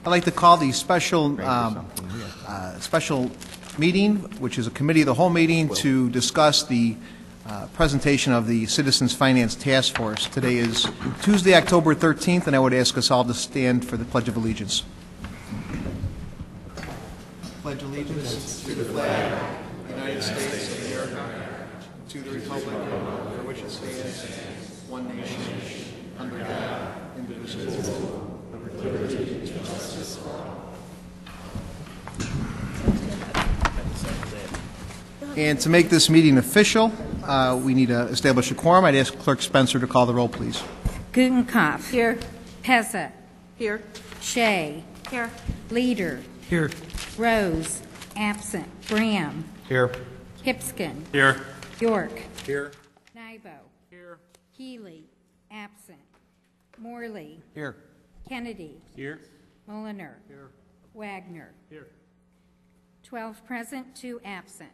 I'd like to call the special special meeting, which is a committee of the whole meeting, to discuss the presentation of the Citizens Finance Task Force. Today is Tuesday, October 13th, and I would ask us all to stand for the Pledge of Allegiance. Pledge allegiance to the flag of the United States of America, to the republic for which it stands, one nation, under God, indivisible, with liberty and justice for all. And to make this meeting official, we need to establish a quorum. I'd ask Clerk Spencer to call the roll, please. Gutenkopf. Here. Pezza. Here. Shea. Here. Leader. Here. Rose. Absent. Graham. Here. Hipskin. Here. York. Here. Nybo. Here. Healy. Absent. Morley. Here. Kennedy. Here. Mulliner. Here. Wagner. Here. 12 present, 2 absent.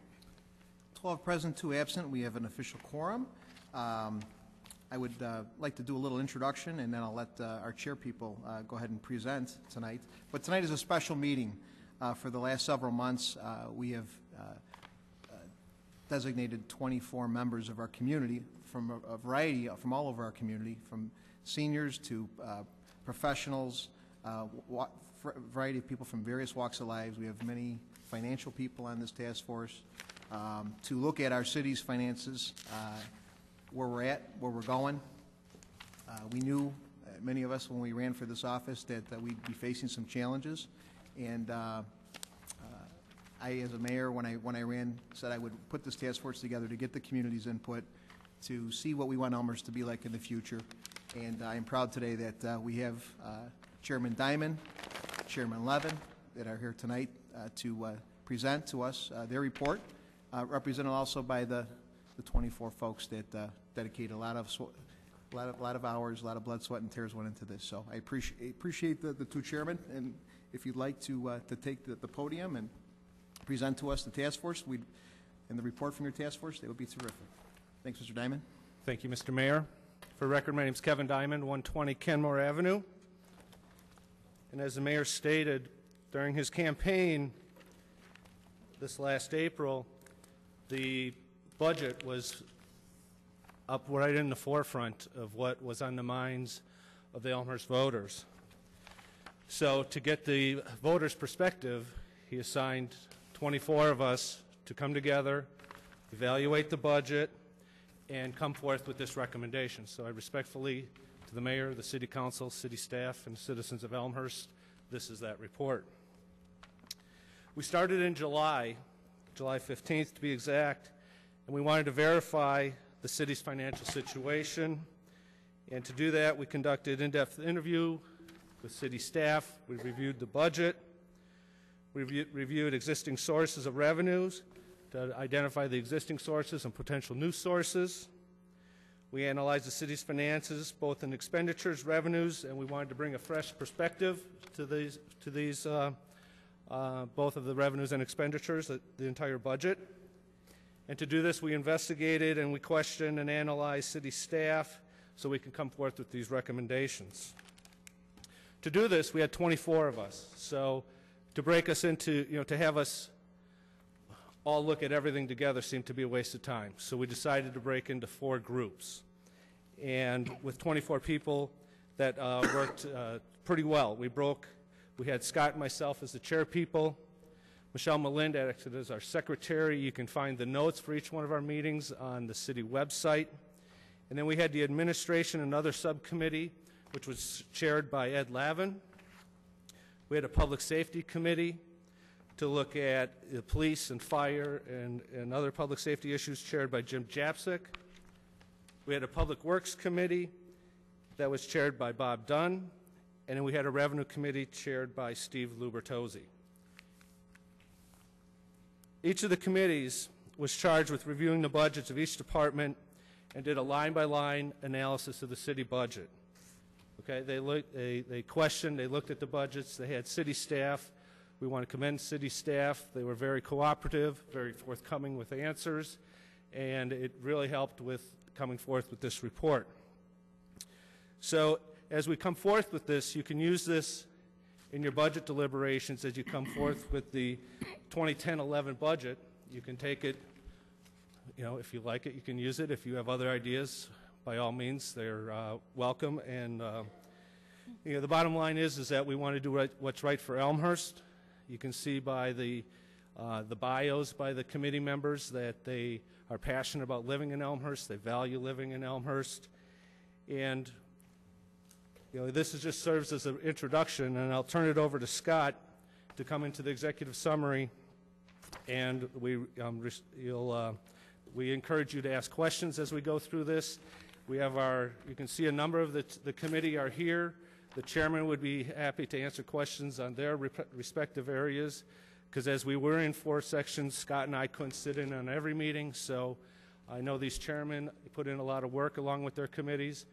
12 present, 2 absent. We have an official quorum. I would like to do a little introduction, and then I'll let our chair people go ahead and present tonight. But tonight is a special meeting. For the last several months, we have designated 24 members of our community from a variety, from all over our community, from seniors to professionals, variety of people from various walks of lives. We have many financial people on this task force to look at our city's finances, where we're at, where we're going. We knew, many of us, when we ran for this office, that we'd be facing some challenges, and I, as a mayor, when I ran, said I would put this task force together to get the community's input, to see what we want Elmhurst to be like in the future. And I am proud today that we have Chairman Diamond, Chairman Levin, that are here tonight to present to us their report, represented also by the 24 folks that dedicated a lot of hours, a lot of blood, sweat, and tears went into this. So I appreciate the 2 chairmen, and if you'd like to take the podium and present to us the task force and the report from your task force, that would be terrific. Thanks, Mr. Diamond. Thank you, Mr. Mayor. For record, my name is Kevin Diamond, 120 Kenmore Avenue. And as the mayor stated during his campaign this last April, the budget was up right in the forefront of what was on the minds of the Elmhurst voters. So to get the voters' perspective, he assigned 24 of us to come together, evaluate the budget, and come forth with this recommendation. So I respectfully, to the mayor, the city council, city staff, and citizens of Elmhurst, this is that report. We started in July 15th to be exact, and we wanted to verify the city's financial situation. And to do that, we conducted an in-depth interview with city staff. We reviewed the budget. We reviewed existing sources of revenues to identify the existing sources and potential new sources. We analyzed the city's finances, both in expenditures, revenues, and we wanted to bring a fresh perspective to these both of the revenues and expenditures, the entire budget. And to do this, we investigated and we questioned and analyzed city staff so we can come forth with these recommendations. To do this, we had 24 of us. So to break us into, to have us all look at everything together seemed to be a waste of time. So we decided to break into 4 groups. And with 24 people, that worked pretty well. We had Scott and myself as the chair people. Michelle Malind acted as our secretary. You can find the notes for each one of our meetings on the city website. And then we had the administration and other subcommittee, which was chaired by Ed Lavin. We had a public safety committee to look at the police and fire and other public safety issues, chaired by Jim Japsik. We had a public works committee that was chaired by Bob Dunn. And then we had a revenue committee chaired by Steve Lubertozzi. Each of the committees was charged with reviewing the budgets of each department and did a line-by-line analysis of the city budget. Okay, they questioned, they looked at the budgets, they had city staff. We want to commend city staff. They were very cooperative, very forthcoming with answers, and it really helped with coming forth with this report. So as we come forth with this, you can use this in your budget deliberations as you come forth with the 2010-11 budget. You can take it, you know, if you like it, you can use it. If you have other ideas, by all means, they're welcome. And you know, the bottom line is that we want to do what's right for Elmhurst. You can see by the bios by the committee members that they are passionate about living in Elmhurst. They value living in Elmhurst. And you know, this just serves as an introduction, and I'll turn it over to Scott to come into the executive summary. And we encourage you to ask questions as we go through this. We have you can see a number of the committee are here. The chairman would be happy to answer questions on their respective areas, because as we were in 4 sections, Scott and I couldn't sit in on every meeting, so I know these chairmen put in a lot of work along with their committees,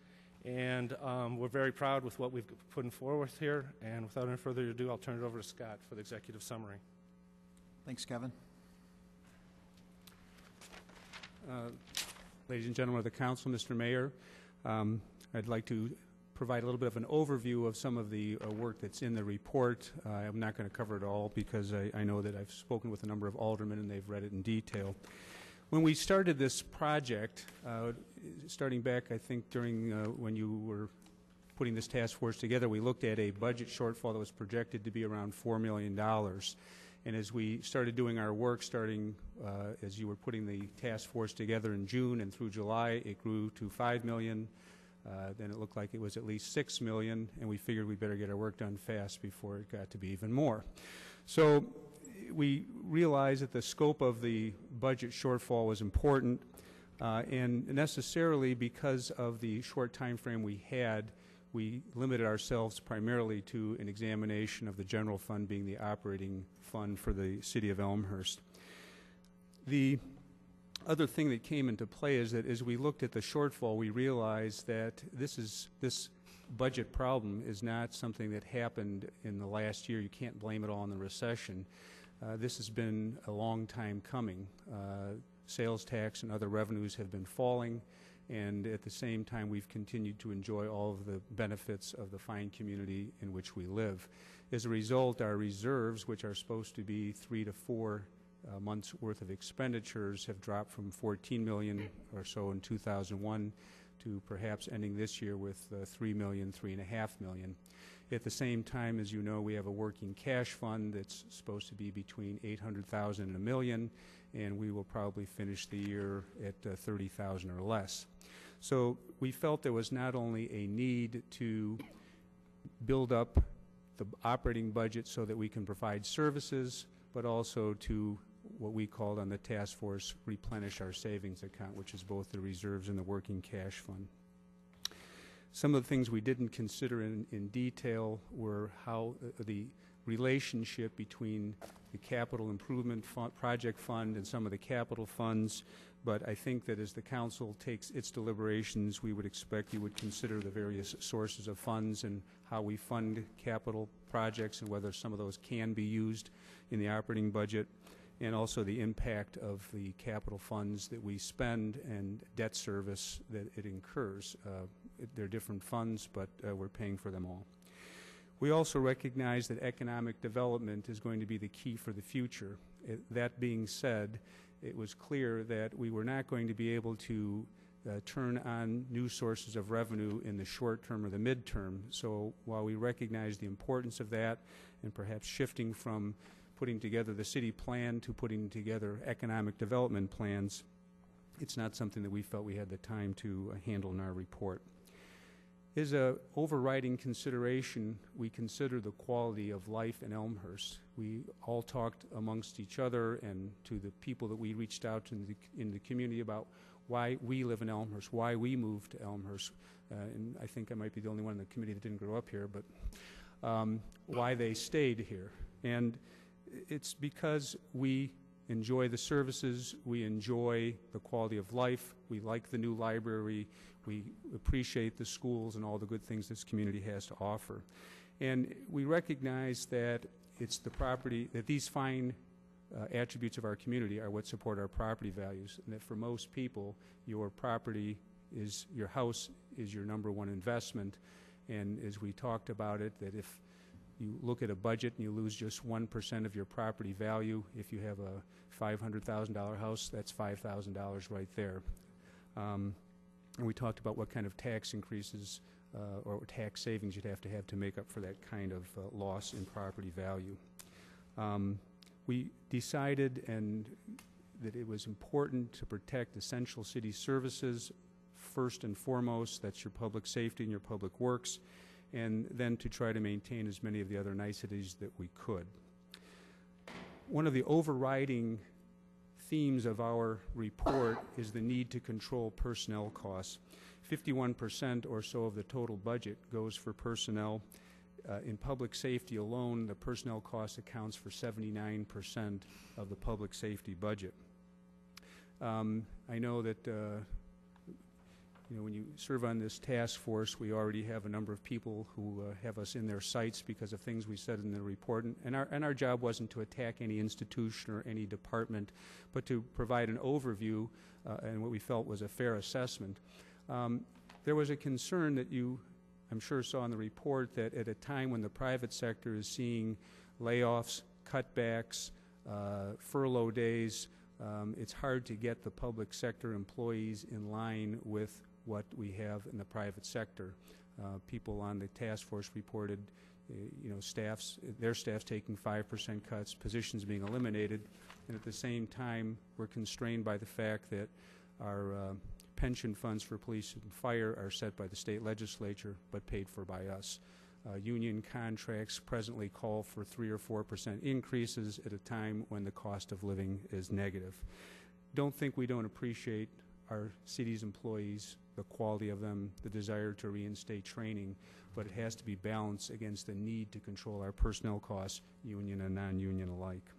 and we're very proud with what we've put forward here. And without any further ado, I'll turn it over to Scott for the executive summary. Thanks, Kevin. Ladies and gentlemen of the council, Mr. Mayor, I'd like to provide a little bit of an overview of some of the work that's in the report. I'm not going to cover it all because I know that I've spoken with a number of aldermen and they've read it in detail. When we started this project, starting back, I think, during when you were putting this task force together, we looked at a budget shortfall that was projected to be around $4 million. And as we started doing our work, starting as you were putting the task force together in June and through July, it grew to $5 million. Then it looked like it was at least $6 million, and we figured we better get our work done fast before it got to be even more. So we realized that the scope of the budget shortfall was important, and necessarily because of the short time frame we had, we limited ourselves primarily to an examination of the general fund being the operating fund for the city of Elmhurst. The other thing that came into play is that as we looked at the shortfall, we realized that this budget problem is not something that happened in the last year. You can't blame it all on the recession. This has been a long time coming. Sales tax and other revenues have been falling, and at the same time we've continued to enjoy all of the benefits of the fine community in which we live. As a result, our reserves, which are supposed to be 3 to 4 months worth of expenditures, have dropped from $14 million or so in 2001 to perhaps ending this year with $3 million, $3.5 million. At the same time, as you know, we have a working cash fund that's supposed to be between $800,000 and $1 million, and we will probably finish the year at $30,000 or less. So we felt there was not only a need to build up the operating budget so that we can provide services, but also to what we called on the task force replenish our savings account, which is both the reserves and the working cash fund. Some of the things we didn't consider in detail were how the relationship between the capital improvement project fund and some of the capital funds, but I think that as the council takes its deliberations, we would expect you would consider the various sources of funds and how we fund capital projects and whether some of those can be used in the operating budget, and also the impact of the capital funds that we spend and debt service that it incurs. They're different funds, but we're paying for them all. We also recognize that economic development is going to be the key for the future. That being said, it was clear that we were not going to be able to turn on new sources of revenue in the short term or the midterm. So while we recognize the importance of that and perhaps shifting from putting together the city plan to putting together economic development plans, it's not something that we felt we had the time to handle in our report. As an overriding consideration, we consider the quality of life in Elmhurst. We all talked amongst each other and to the people that we reached out to in the community about why we live in Elmhurst, why we moved to Elmhurst. And I think I might be the only one in the committee that didn't grow up here, but why they stayed here. And it's because we enjoy the services, we enjoy the quality of life, we like the new library, we appreciate the schools and all the good things this community has to offer. And we recognize that it's the property, that these fine attributes of our community are what support our property values, and that for most people, your property is, your house is your #1 investment. And as we talked about it, that if you look at a budget and you lose just 1% of your property value. If you have a $500,000 house, that's $5,000 right there. And we talked about what kind of tax increases or tax savings you'd have to make up for that kind of loss in property value. We decided that it was important to protect essential city services first and foremost. That's your public safety and your public works, and then to try to maintain as many of the other niceties that we could. One of the overriding themes of our report is the need to control personnel costs. 51% or so of the total budget goes for personnel. In public safety alone, the personnel cost accounts for 79% of the public safety budget. I know that when you serve on this task force, we already have a number of people who have us in their sights because of things we said in the report. And our job wasn't to attack any institution or any department, but to provide an overview and what we felt was a fair assessment. There was a concern that you, I'm sure, saw in the report that at a time when the private sector is seeing layoffs, cutbacks, furlough days, it's hard to get the public sector employees in line with what we have in the private sector. People on the task force reported, their staffs taking 5% cuts, positions being eliminated, and at the same time, we're constrained by the fact that our pension funds for police and fire are set by the state legislature, but paid for by us. Union contracts presently call for 3 or 4% increases at a time when the cost of living is negative. Don't think we don't appreciate our city's employees, the quality of them, the desire to reinstate training, but it has to be balanced against the need to control our personnel costs, union and non-union alike.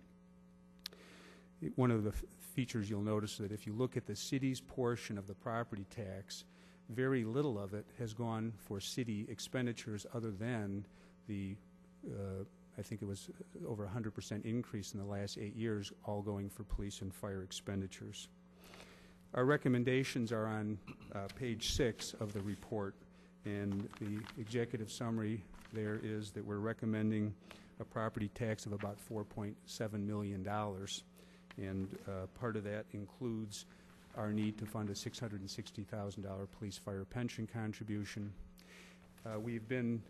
One of the features you'll notice that if you look at the city's portion of the property tax, very little of it has gone for city expenditures other than the, I think it was over 100% increase in the last 8 years, all going for police and fire expenditures. Our recommendations are on page 6 of the report, and the executive summary there is that we're recommending a property tax of about $4.7 million, and part of that includes our need to fund a $660,000 police fire pension contribution. We've been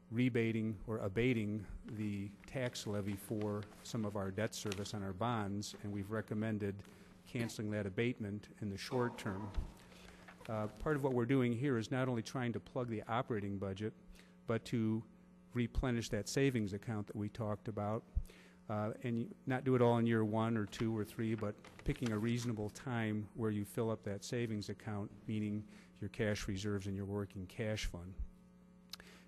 rebating or abating the tax levy for some of our debt service on our bonds, and we've recommended canceling that abatement in the short term. Part of what we're doing here is not only trying to plug the operating budget, but to replenish that savings account that we talked about, and not do it all in year 1 or 2 or 3, but picking a reasonable time where you fill up that savings account, meaning your cash reserves and your working cash fund.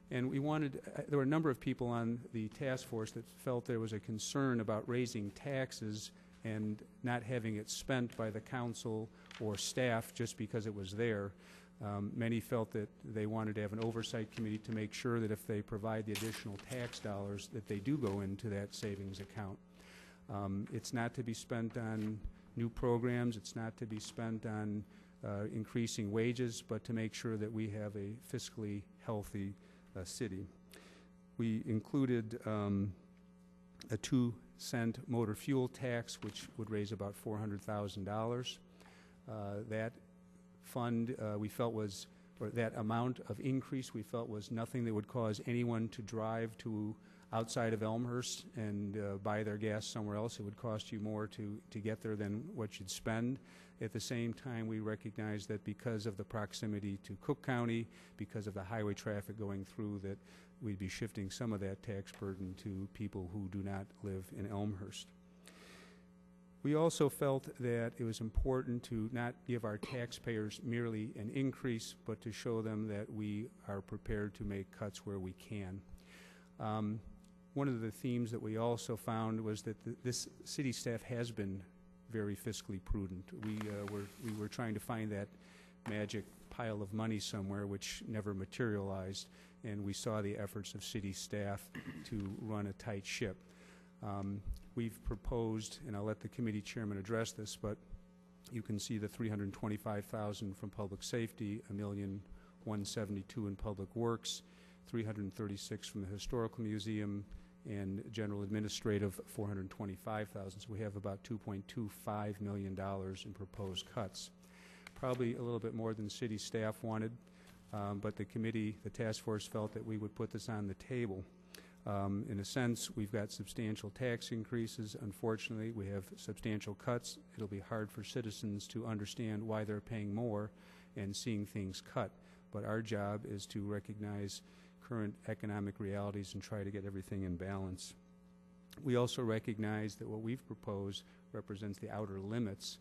And we wanted, there were a number of people on the task force that felt there was a concern about raising taxes and not having it spent by the council or staff just because it was there. Many felt that they wanted to have an oversight committee to make sure that if they provide the additional tax dollars that they do go into that savings account. It's not to be spent on new programs, it's not to be spent on increasing wages, but to make sure that we have a fiscally healthy city. We included a 2-cent motor fuel tax, which would raise about $400,000. That fund we felt was, or that amount of increase we felt was nothing that would cause anyone to drive to outside of Elmhurst and buy their gas somewhere else. It would cost you more to get there than what you'd spend. At the same time, we recognize that because of the proximity to Cook County, because of the highway traffic going through, that we'd be shifting some of that tax burden to people who do not live in Elmhurst. We also felt that it was important to not give our taxpayers merely an increase, but to show them that we are prepared to make cuts where we can. One of the themes that we also found was that this city staff has been very fiscally prudent. We were trying to find that magic pile of money somewhere, which never materialized, and we saw the efforts of city staff to run a tight ship. We've proposed, and I'll let the committee chairman address this, but you can see the $325,000 from public safety, $1,172,000 in public works, 336 from the Historical Museum, and general administrative, 425,000. So we have about $2.25 million in proposed cuts. Probably a little bit more than city staff wanted, but the committee, the task force, felt that we would put this on the table. In a sense, we've got substantial tax increases. Unfortunately, we have substantial cuts. It'll be hard for citizens to understand why they're paying more and seeing things cut. But our job is to recognize current economic realities and try to get everything in balance. We also recognize that what we've proposed represents the outer limits.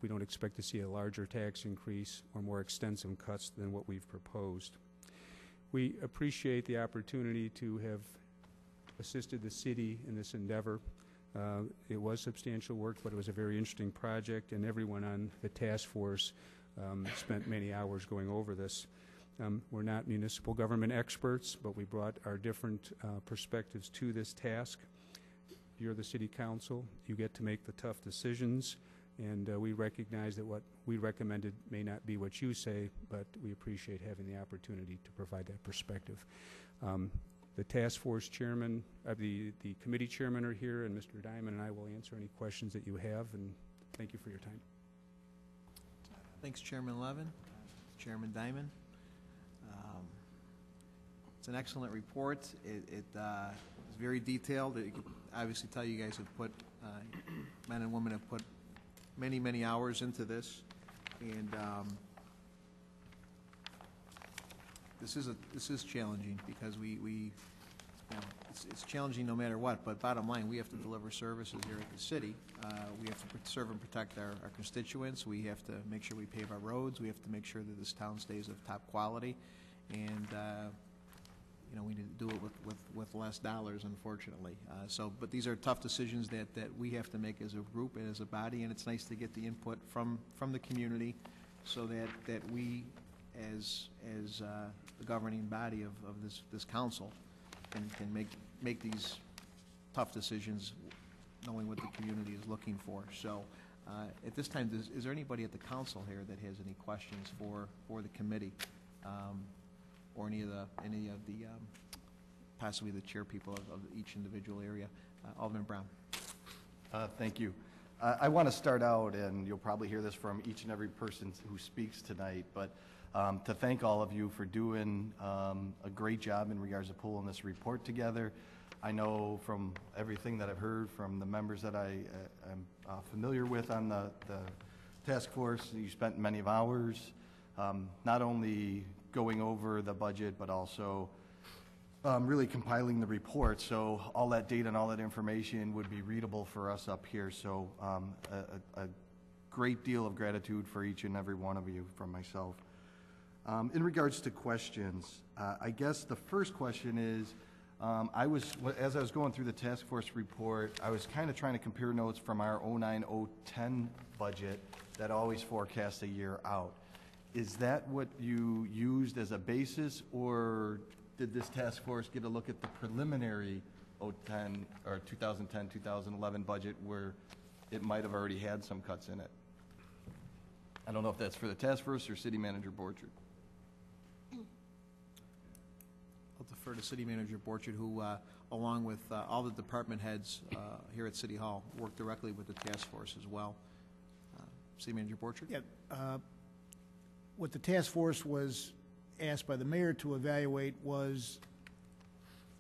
We don't expect to see a larger tax increase or more extensive cuts than what we've proposed. We appreciate the opportunity to have assisted the city in this endeavor. It was substantial work, but it was a very interesting project, and everyone on the task force spent many hours going over this. We're not municipal government experts, but we brought our different perspectives to this task. You're the city council. You get to make the tough decisions, and we recognize that what we recommended may not be what you say, but we appreciate having the opportunity to provide that perspective. The task force chairman, the committee chairman are here, and Mr. Diamond and I will answer any questions that you have, and thank you for your time. Thanks, Chairman Levin, Chairman Diamond. It's an excellent report. It's very detailed. It could obviously tell you guys have put, men and women have put many, many hours into this, and this is challenging because we it's challenging no matter what. But bottom line, we have to deliver services here at the city. We have to serve and protect our constituents. We have to make sure we pave our roads. We have to make sure that this town stays of top quality, and we need to do it with less dollars, unfortunately. But these are tough decisions that we have to make as a group and as a body, and it's nice to get the input from the community, so that we, as the governing body of this council, can make these tough decisions, knowing what the community is looking for. So, at this time, is there anybody at the council here that has any questions for the committee? Or any of the possibly the chair people of each individual area. Alderman Brown. Thank you. I want to start out, and you'll probably hear this from each and every person who speaks tonight, but to thank all of you for doing a great job in regards to pulling this report together. I know from everything that I've heard from the members that I'm familiar with on the task force, you spent many hours not only going over the budget, but also really compiling the report, so all that data and all that information would be readable for us up here. So a great deal of gratitude for each and every one of you from myself. In regards to questions, I guess the first question is, as I was going through the task force report, I was kind of trying to compare notes from our 09-010 budget that always forecasts a year out. Is that what you used as a basis, or did this task force get a look at the preliminary 2010 or 2010-2011 budget where it might have already had some cuts in it? I don't know if that's for the task force or City Manager Borchard. I'll defer to City Manager Borchard, who, along with all the department heads here at City Hall, work directly with the task force as well. City Manager Borchard? Yeah. What the task force was asked by the mayor to evaluate was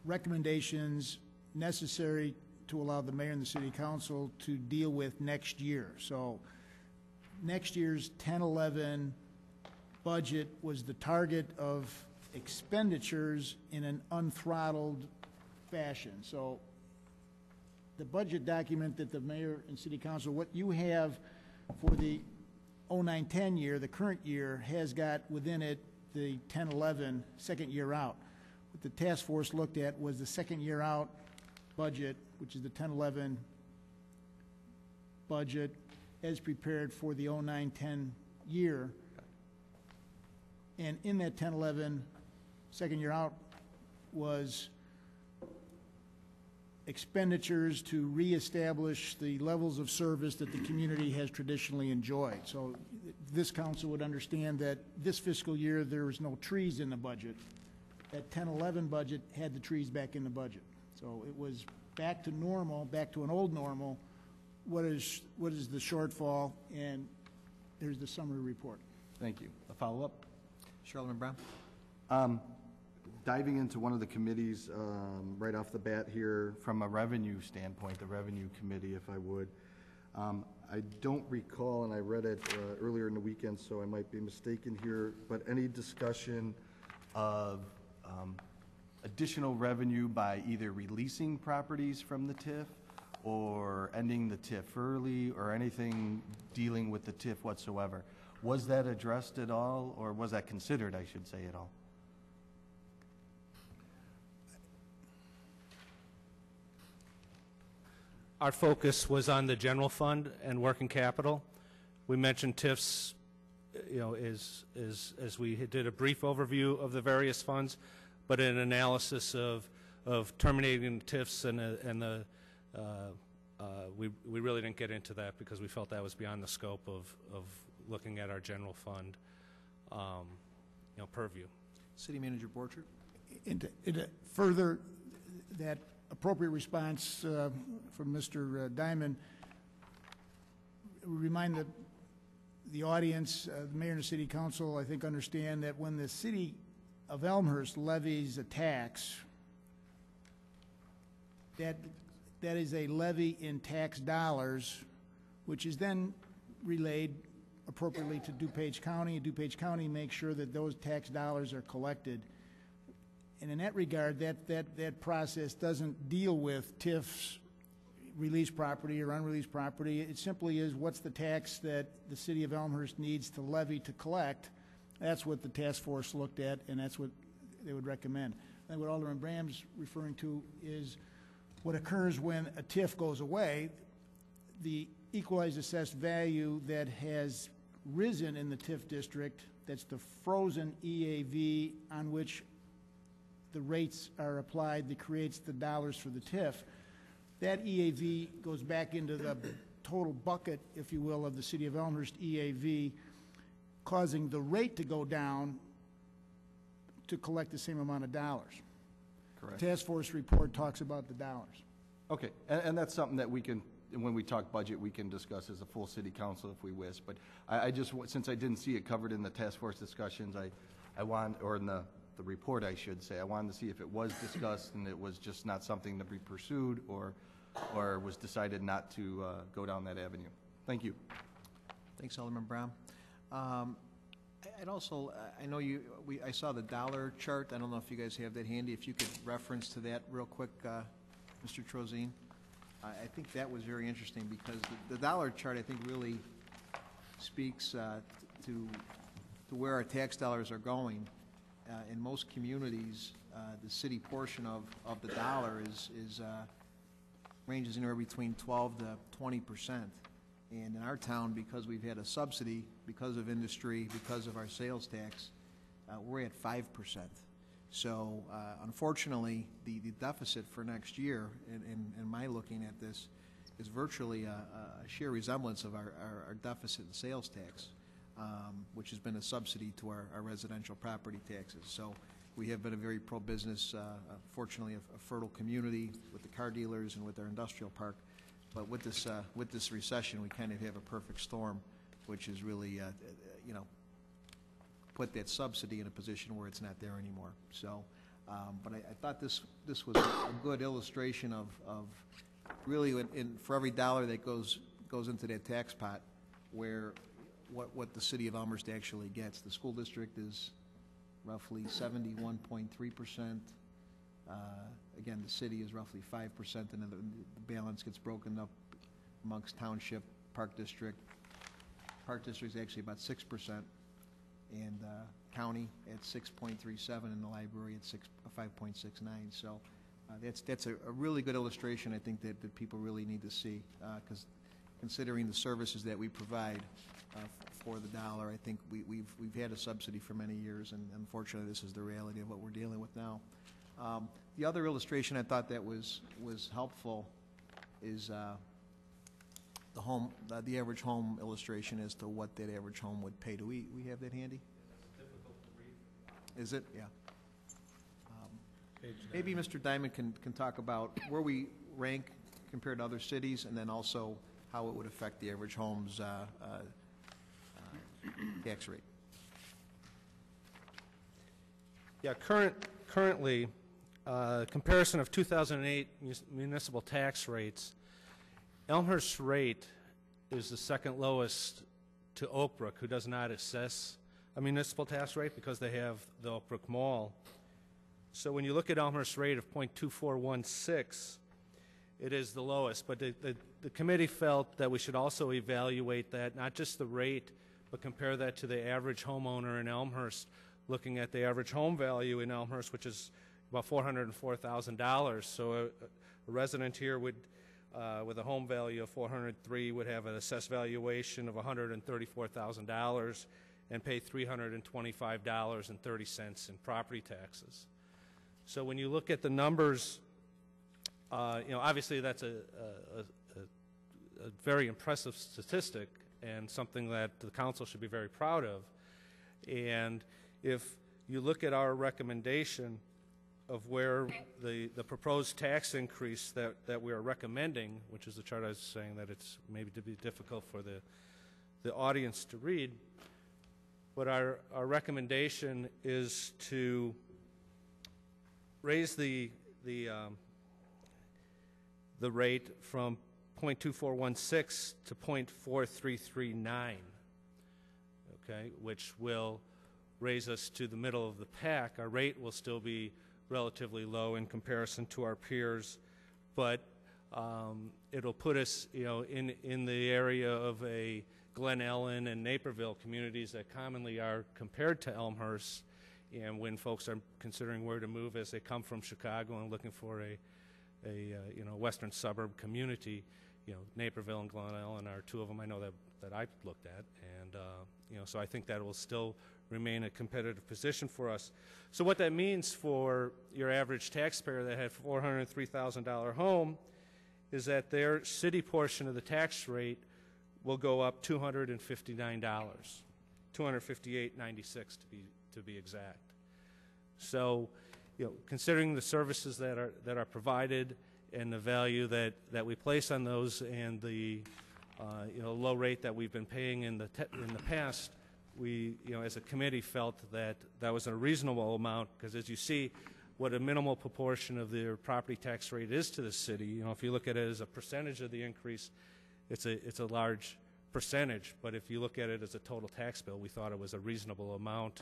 recommendations necessary to allow the mayor and the city council to deal with next year. So next year's 10-11 budget was the target of expenditures in an unthrottled fashion. So the budget document that the mayor and city council, what you have for the 09-10 year, the current year, has got within it the 10-11 second year out. What the task force looked at was the second year out budget, which is the 10-11 budget as prepared for the 09-10 year. And in that 10-11 second year out was expenditures to reestablish the levels of service that the community has traditionally enjoyed. So this council would understand that this fiscal year, there was no trees in the budget. That 10-11 budget had the trees back in the budget. So it was back to normal, back to an old normal. What is the shortfall? And there's the summary report. Thank you. A follow-up? Alderman Brown? Diving into one of the committees right off the bat here, from a revenue standpoint, the Revenue Committee, if I would. I don't recall, and I read it earlier in the weekend, so I might be mistaken here, but any discussion of additional revenue by either releasing properties from the TIF or ending the TIF early or anything dealing with the TIF whatsoever. Was that addressed at all, or was that considered, I should say, at all? Our focus was on the general fund and working capital. We mentioned TIFs, as we did a brief overview of the various funds, but an analysis of terminating the TIFs we really didn't get into that because we felt that was beyond the scope of looking at our general fund purview. City Manager Borchert? Further, that appropriate response from Mr. Diamond, remind the audience, the mayor and the city council, I think, understand that when the city of Elmhurst levies a tax, that is a levy in tax dollars, which is then relayed appropriately to DuPage County. DuPage County makes sure that those tax dollars are collected. And in that regard, that process doesn't deal with TIFs, released property or unreleased property. It simply is what's the tax that the city of Elmhurst needs to levy to collect. That's what the task force looked at, and that's what they would recommend. I think what Alderman Bram's referring to is what occurs when a TIF goes away. The equalized assessed value that has risen in the TIF district, that's the frozen EAV on which the rates are applied that creates the dollars for the TIF. That EAV goes back into the total bucket, if you will, of the city of Elmhurst EAV, causing the rate to go down to collect the same amount of dollars. Correct. The task force report talks about the dollars. Okay, and that's something that we can, when we talk budget, we can discuss as a full city council if we wish. But I just, since I didn't see it covered in the task force discussions, I want, or in the report, I should say, I wanted to see if it was discussed and it was just not something to be pursued, or was decided not to go down that avenue. Thank you. Thanks, Alderman Brown. I'd also, I know I saw the dollar chart. I don't know if you guys have that handy. If you could reference to that real quick, Mr. Trozine. I think that was very interesting because the dollar chart, I think, really speaks to where our tax dollars are going. In most communities, the city portion of the dollar ranges anywhere between 12 to 20%. And in our town, because we've had a subsidy, because of industry, because of our sales tax, we're at 5%. So unfortunately, the deficit for next year, in my looking at this, is virtually a sheer resemblance of our deficit in sales tax, which has been a subsidy to our residential property taxes. So we have been a very pro-business, fortunately a fertile community with the car dealers and with our industrial park. But with this recession, we kind of have a perfect storm, which is really, put that subsidy in a position where it's not there anymore. So, but I thought this was a good illustration of really, for every dollar that goes into that tax pot, what the city of Elmhurst actually gets. The school district is roughly 71.3%. Again, the city is roughly 5%, and then the balance gets broken up amongst township, park district. Park district is actually about 6%, and county at 6.37, and the library at 5.69. So that's a really good illustration, I think, that people really need to see, because considering the services that we provide for the dollar, I think we've had a subsidy for many years, and unfortunately this is the reality of what we're dealing with now. The other illustration I thought that was helpful is the average home illustration as to what that average home would pay. Do we have that handy? Is it? Yeah. Maybe Mr. Diamond can talk about where we rank compared to other cities, and then also how it would affect the average home's tax rate. Yeah, currently, comparison of 2008 municipal tax rates, Elmhurst's rate is the second lowest to Oak Brook, who does not assess a municipal tax rate because they have the Oak Brook Mall. So when you look at Elmhurst's rate of 0.2416, it is the lowest. But the committee felt that we should also evaluate that, not just the rate, but compare that to the average homeowner in Elmhurst, looking at the average home value in Elmhurst, which is about $404,000. So a resident here would, with a home value of $403,000, would have an assessed valuation of $134,000 and pay $325.30 in property taxes. So when you look at the numbers, obviously that's a very impressive statistic and something that the council should be very proud of. And if you look at our recommendation of where the proposed tax increase that we are recommending, which is the chart I was saying that it's maybe to be difficult for the audience to read, but our recommendation is to raise the rate from 0.2416 to 0.4339, okay, which will raise us to the middle of the pack. Our rate will still be relatively low in comparison to our peers, but it'll put us, in the area of a Glen Ellen and Naperville communities that commonly are compared to Elmhurst. And when folks are considering where to move as they come from Chicago and looking for a western suburb community, Naperville and Glen Ellen are two of them I know that I've looked at, and so I think that will still remain a competitive position for us. So what that means for your average taxpayer that had $403,000 home is that their city portion of the tax rate will go up $259, $258.96 to be exact. So, considering the services that are provided and the value that we place on those, and the low rate that we've been paying in the past, we, as a committee, felt that was a reasonable amount, because as you see, what a minimal proportion of their property tax rate is to the city. If you look at it as a percentage of the increase, it's a large percentage. But if you look at it as a total tax bill, we thought it was a reasonable amount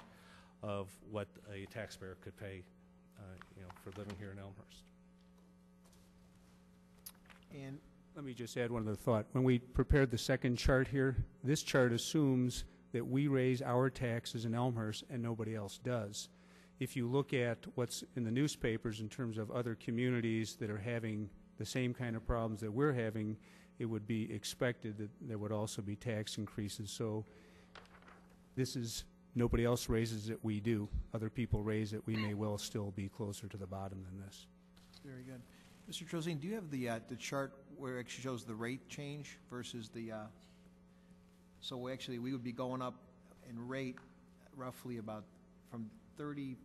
of what a taxpayer could pay, for living here in Elmhurst. And let me just add one other thought. When we prepared the second chart here, this chart assumes that we raise our taxes in Elmhurst and nobody else does. If you look at what's in the newspapers in terms of other communities that are having the same kind of problems that we're having, it would be expected that there would also be tax increases. So this is, nobody else raises it, we do. Other people raise it, we may well still be closer to the bottom than this. very good. Mr. Trozine, do you have the chart where it actually shows the rate change versus the, so actually we would be going up in rate roughly about from 33rd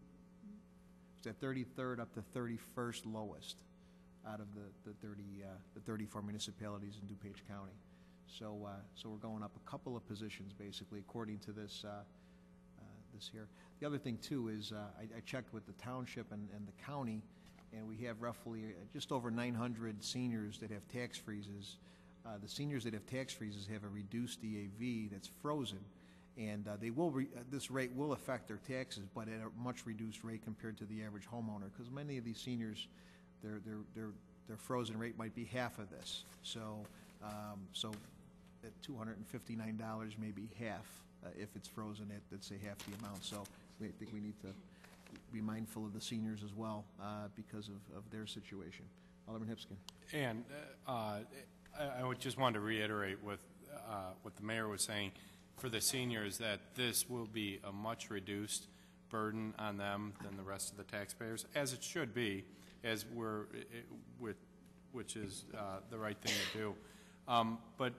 up to 31st lowest out of the 34 municipalities in DuPage County. So we're going up a couple of positions basically according to this this here. The other thing too is I checked with the township and the county, and we have roughly just over 900 seniors that have tax freezes. The seniors that have tax freezes have a reduced EAV that's frozen, and they will this rate will affect their taxes, but at a much reduced rate compared to the average homeowner, because many of these seniors, their frozen rate might be half of this. So so at $259 maybe half if it's frozen at, let's say, half the amount. So I think we need to be mindful of the seniors as well because of their situation. Alderman Hipskin. And I would just want to reiterate what the mayor was saying for the seniors, that this will be a much reduced burden on them than the rest of the taxpayers, as it should be, as which is the right thing to do. But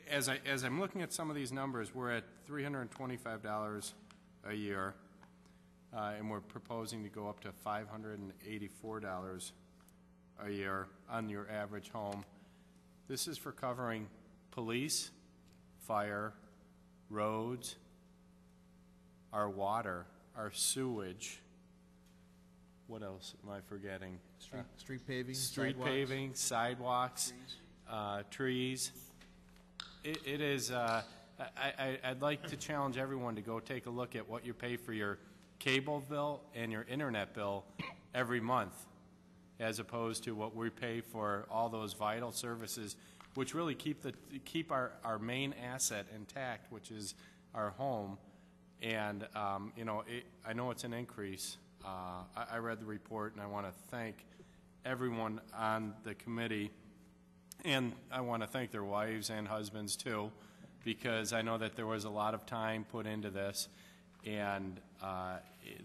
as I'm looking at some of these numbers, we're at $325 a year, and we're proposing to go up to $584 a year on your average home. This is for covering police, fire, roads, our water, our sewage. What else am I forgetting? Street paving, Street sidewalks. paving, sidewalks, trees. It is, I'd like to challenge everyone to go take a look at what you pay for your cable bill and your internet bill every month, as opposed to what we pay for all those vital services, which really keep our main asset intact, which is our home. And, you know, I know it's an increase. I read the report, and I want to thank everyone on the committee, and I want to thank their wives and husbands, too, because I know that there was a lot of time put into this, and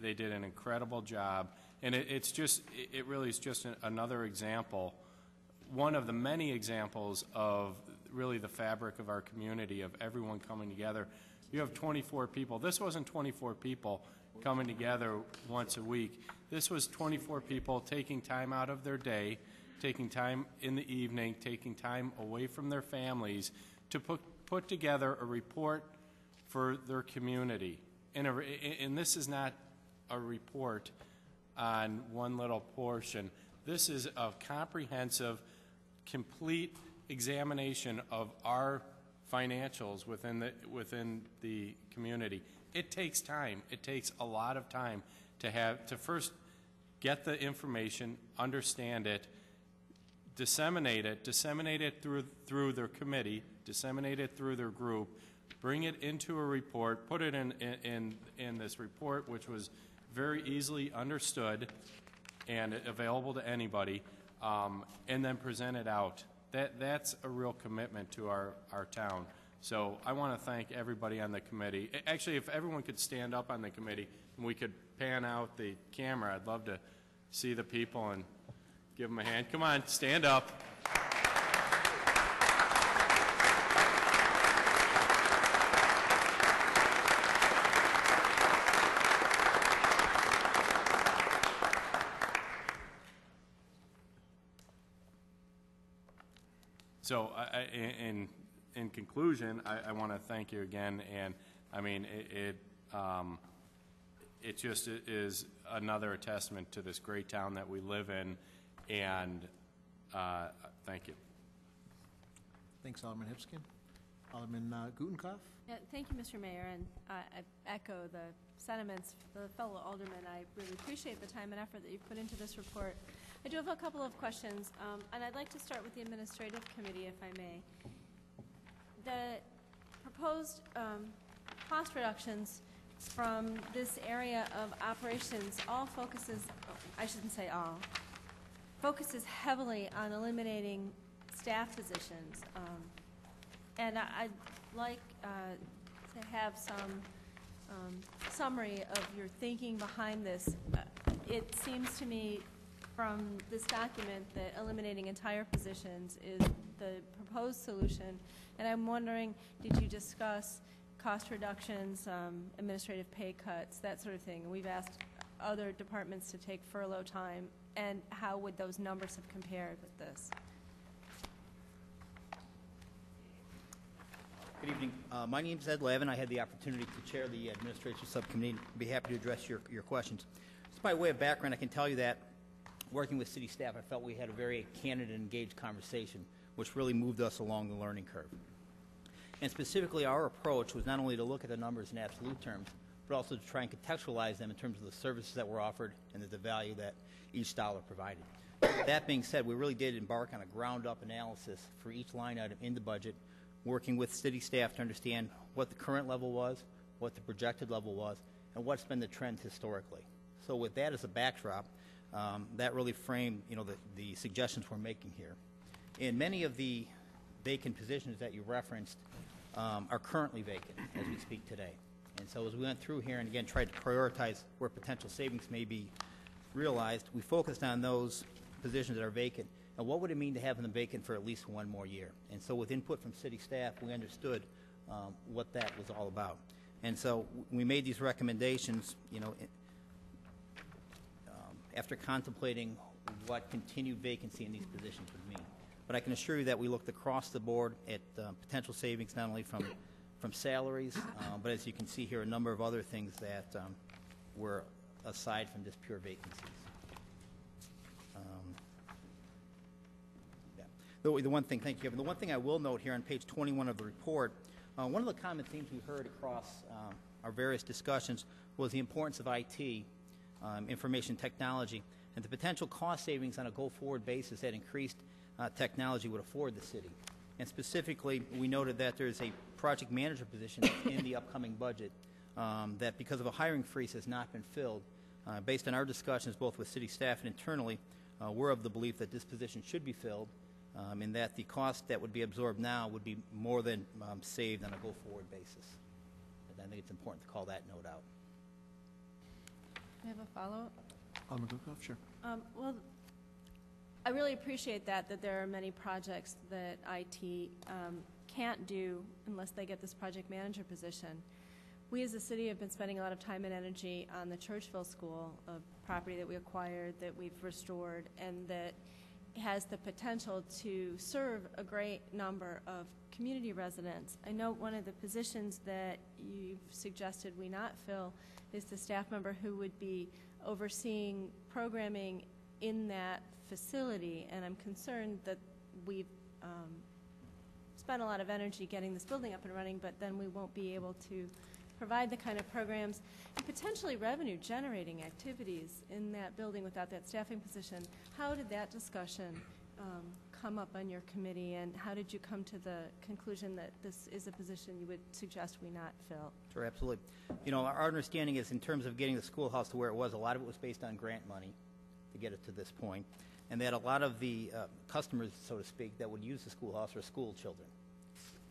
they did an incredible job. And it really is just another example, one of the many examples of really the fabric of our community, of everyone coming together. You have 24 people. This wasn't 24 people coming together once a week. This was 24 people taking time out of their day, taking time in the evening, taking time away from their families to put together a report for their community. And this is not a report on one little portion. This is a comprehensive, complete examination of our financials within the community. It takes time. It takes a lot of time to first get the information, understand it, disseminate it through their committee, disseminate it through their group, bring it into a report, put it in this report, which was very easily understood and available to anybody, and then present it out. That's a real commitment to our town. So I want to thank everybody on the committee. Actually, if everyone could stand up on the committee and we could pan out the camera, I'd love to see the people and give them a hand. Come on, stand up. So, in conclusion, I want to thank you again, and I mean, it just is another testament to this great town that we live in, and thank you. Thanks, Alderman Hipskin. Alderman Gutenkopf? Yeah, thank you, Mr. Mayor, and I echo the sentiments of the fellow aldermen. I really appreciate the time and effort that you've put into this report. I do have a couple of questions, and I'd like to start with the Administrative Committee, if I may. The proposed cost reductions from this area of operations all focuses, I shouldn't say all, focuses heavily on eliminating staff positions. And I'd like to have some summary of your thinking behind this. It seems to me from this document that eliminating entire positions is the proposed solution. And I'm wondering, did you discuss cost reductions, administrative pay cuts, that sort of thing? We've asked other departments to take furlough time, and how would those numbers have compared with this? Good evening. My name is Ed Lavin. I had the opportunity to chair the Administration Subcommittee. I'd be happy to address your questions. Just by way of background, I can tell you that working with city staff, I felt we had a very candid and engaged conversation, which really moved us along the learning curve. And specifically, our approach was not only to look at the numbers in absolute terms, but also to try and contextualize them in terms of the services that were offered and the value that each dollar provided. That being said, we really did embark on a ground-up analysis for each line item in the budget, working with city staff to understand what the current level was, what the projected level was, and what's been the trend historically. So with that as a backdrop, that really framed, the suggestions we're making here. And many of the vacant positions that you referenced are currently vacant as we speak today. And so as we went through here and again tried to prioritize where potential savings may be realized, we focused on those positions that are vacant. And what would it mean to have them vacant for at least one more year? And so with input from city staff, we understood what that was all about. And so we made these recommendations, after contemplating what continued vacancy in these positions would mean. But I can assure you that we looked across the board at potential savings, not only from salaries, but as you can see here, a number of other things that were aside from just pure vacancies. The one thing, thank you, Kevin. The one thing I will note here on page 21 of the report, one of the common themes we heard across our various discussions was the importance of IT, information technology, and the potential cost savings on a go-forward basis that increased technology would afford the city. And specifically, we noted that there's a project manager position in the upcoming budget that, because of a hiring freeze, has not been filled. Based on our discussions, both with city staff and internally, we're of the belief that this position should be filled, and that the cost that would be absorbed now would be more than saved on a go-forward basis. And I think it's important to call that note out. We have a follow-up? Alderman Gutkoff, sure. Well, I really appreciate that there are many projects that IT can't do unless they get this project manager position. We as a city have been spending a lot of time and energy on the Churchville School, a property that we acquired, that we've restored, and that has the potential to serve a great number of community residents. I know one of the positions that you've suggested we not fill is the staff member who would be overseeing programming in that facility, and I'm concerned that we've spent a lot of energy getting this building up and running, but then we won't be able to provide the kind of programs and potentially revenue generating activities in that building without that staffing position. How did that discussion come up on your committee, and how did you come to the conclusion that this is a position you would suggest we not fill? Sure, absolutely. Our understanding is, in terms of getting the schoolhouse to where it was, a lot of it was based on grant money to get it to this point, and that a lot of the customers, so to speak, that would use the schoolhouse are school children.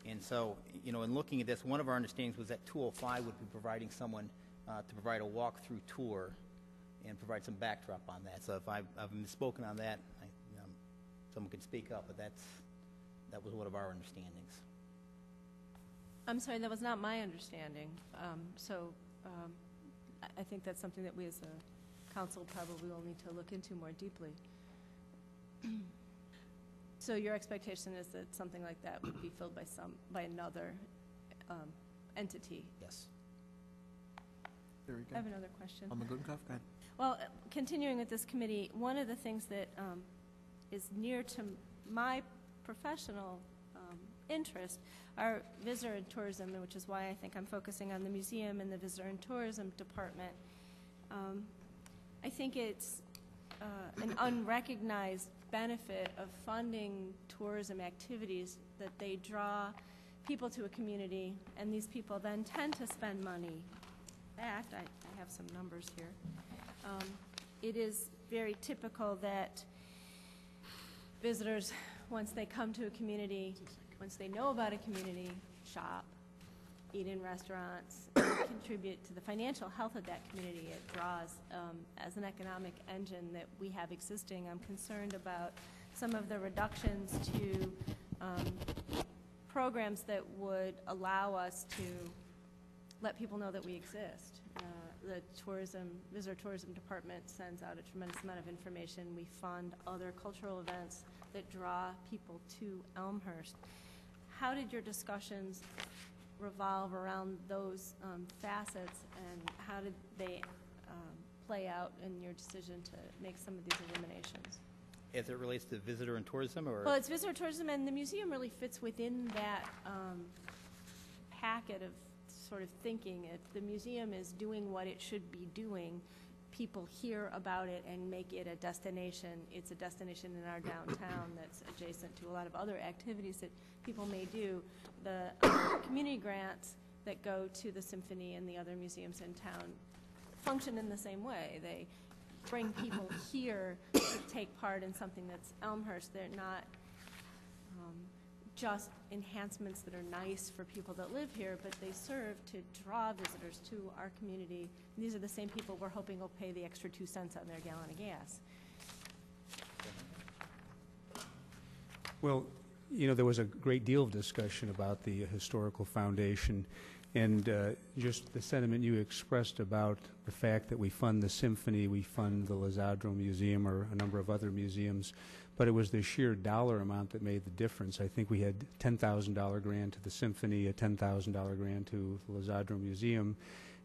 And so, in looking at this, one of our understandings was that 205 would be providing someone to provide a walk-through tour and provide some backdrop on that. So if I've misspoken on that, someone could speak up, but that was one of our understandings. I'm sorry, that was not my understanding. I think that's something that we as a council probably will need to look into more deeply. So your expectation is that something like that would be filled by another entity? Yes. Very good. I have another question. Alderman Gutkoff, go ahead. Well, continuing with this committee, one of the things that is near to my professional interest are visitor and tourism, which is why I think I'm focusing on the museum and the visitor and tourism department. I think it's an unrecognized benefit of funding tourism activities that they draw people to a community, and these people then tend to spend money. In fact, I have some numbers here. It is very typical that visitors, once they come to a community, once they know about a community, shop, eat in restaurants, contribute to the financial health of that community. It draws as an economic engine that we have existing. I'm concerned about some of the reductions to programs that would allow us to let people know that we exist. The visitor tourism department sends out a tremendous amount of information. We fund other cultural events that draw people to Elmhurst. How did your discussions revolve around those facets, and how did they play out in your decision to make some of these eliminations? As it relates to visitor and tourism, or? Well, it's visitor tourism, and the museum really fits within that packet of sort of thinking. If the museum is doing what it should be doing, people hear about it and make it a destination. It's a destination in our downtown that's adjacent to a lot of other activities that people may do. The community grants that go to the Symphony and the other museums in town function in the same way. They bring people here to take part in something that's Elmhurst. They're not just enhancements that are nice for people that live here, but they serve to draw visitors to our community. And these are the same people we're hoping will pay the extra 2 cents on their gallon of gas. Well, you know, there was a great deal of discussion about the historical foundation, and just the sentiment you expressed about the fact that we fund the Symphony, we fund the Lazadro Museum, or a number of other museums, but it was the sheer dollar amount that made the difference. I think we had $10,000 grant to the Symphony, a $10,000 grant to the Lazadro Museum,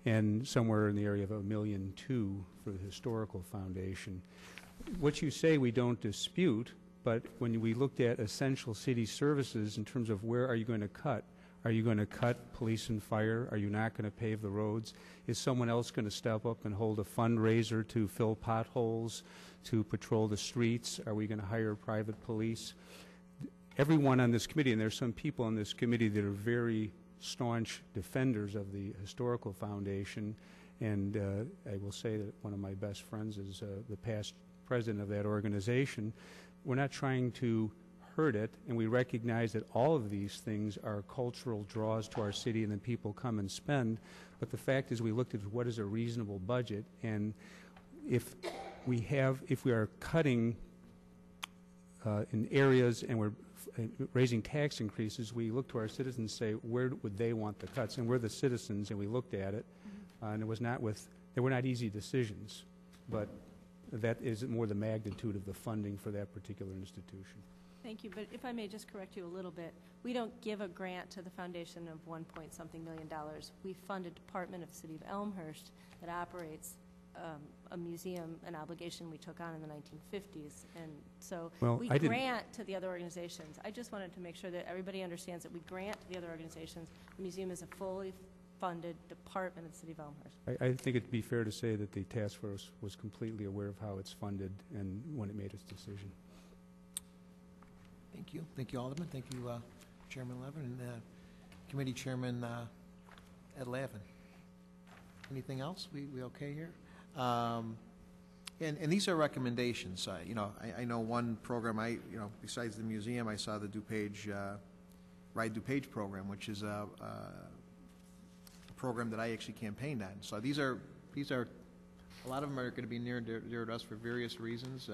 and somewhere in the area of $1.2 million for the historical foundation. What you say we don't dispute, but when we looked at essential city services in terms of where are you going to cut, are you going to cut police and fire? Are you not going to pave the roads? Is someone else going to step up and hold a fundraiser to fill potholes, to patrol the streets? Are we going to hire private police? Everyone on this committee, and there's some people on this committee that are very staunch defenders of the historical foundation, and I will say that one of my best friends is the past president of that organization. We're not trying to hurt it, and we recognize that all of these things are cultural draws to our city and then people come and spend, but the fact is we looked at what is a reasonable budget, and if we are cutting in areas and we're raising tax increases, we look to our citizens and say, where would they want the cuts? And we're the citizens, and we looked at it, and they were not easy decisions, but that is more the magnitude of the funding for that particular institution. Thank you, but if I may just correct you a little bit, we don't give a grant to the foundation of $1.something million. We fund a department of the city of Elmhurst that operates a museum, an obligation we took on in the 1950s, and so we grant to the other organizations. I just wanted to make sure that everybody understands that we grant to the other organizations. The museum is a fully funded department of the city of Elmhurst. I think it'd be fair to say that the task force was completely aware of how it's funded and when it made its decision. Thank you. Thank you, Alderman. Thank you, Chairman Levin, and Committee Chairman Ed Lavin. Anything else? We okay here? And these are recommendations. You know, I know one program. Besides the museum, I saw the DuPage Ride DuPage program, which is a program that I actually campaigned on. So these are a lot of them are going to be near and dear to us for various reasons.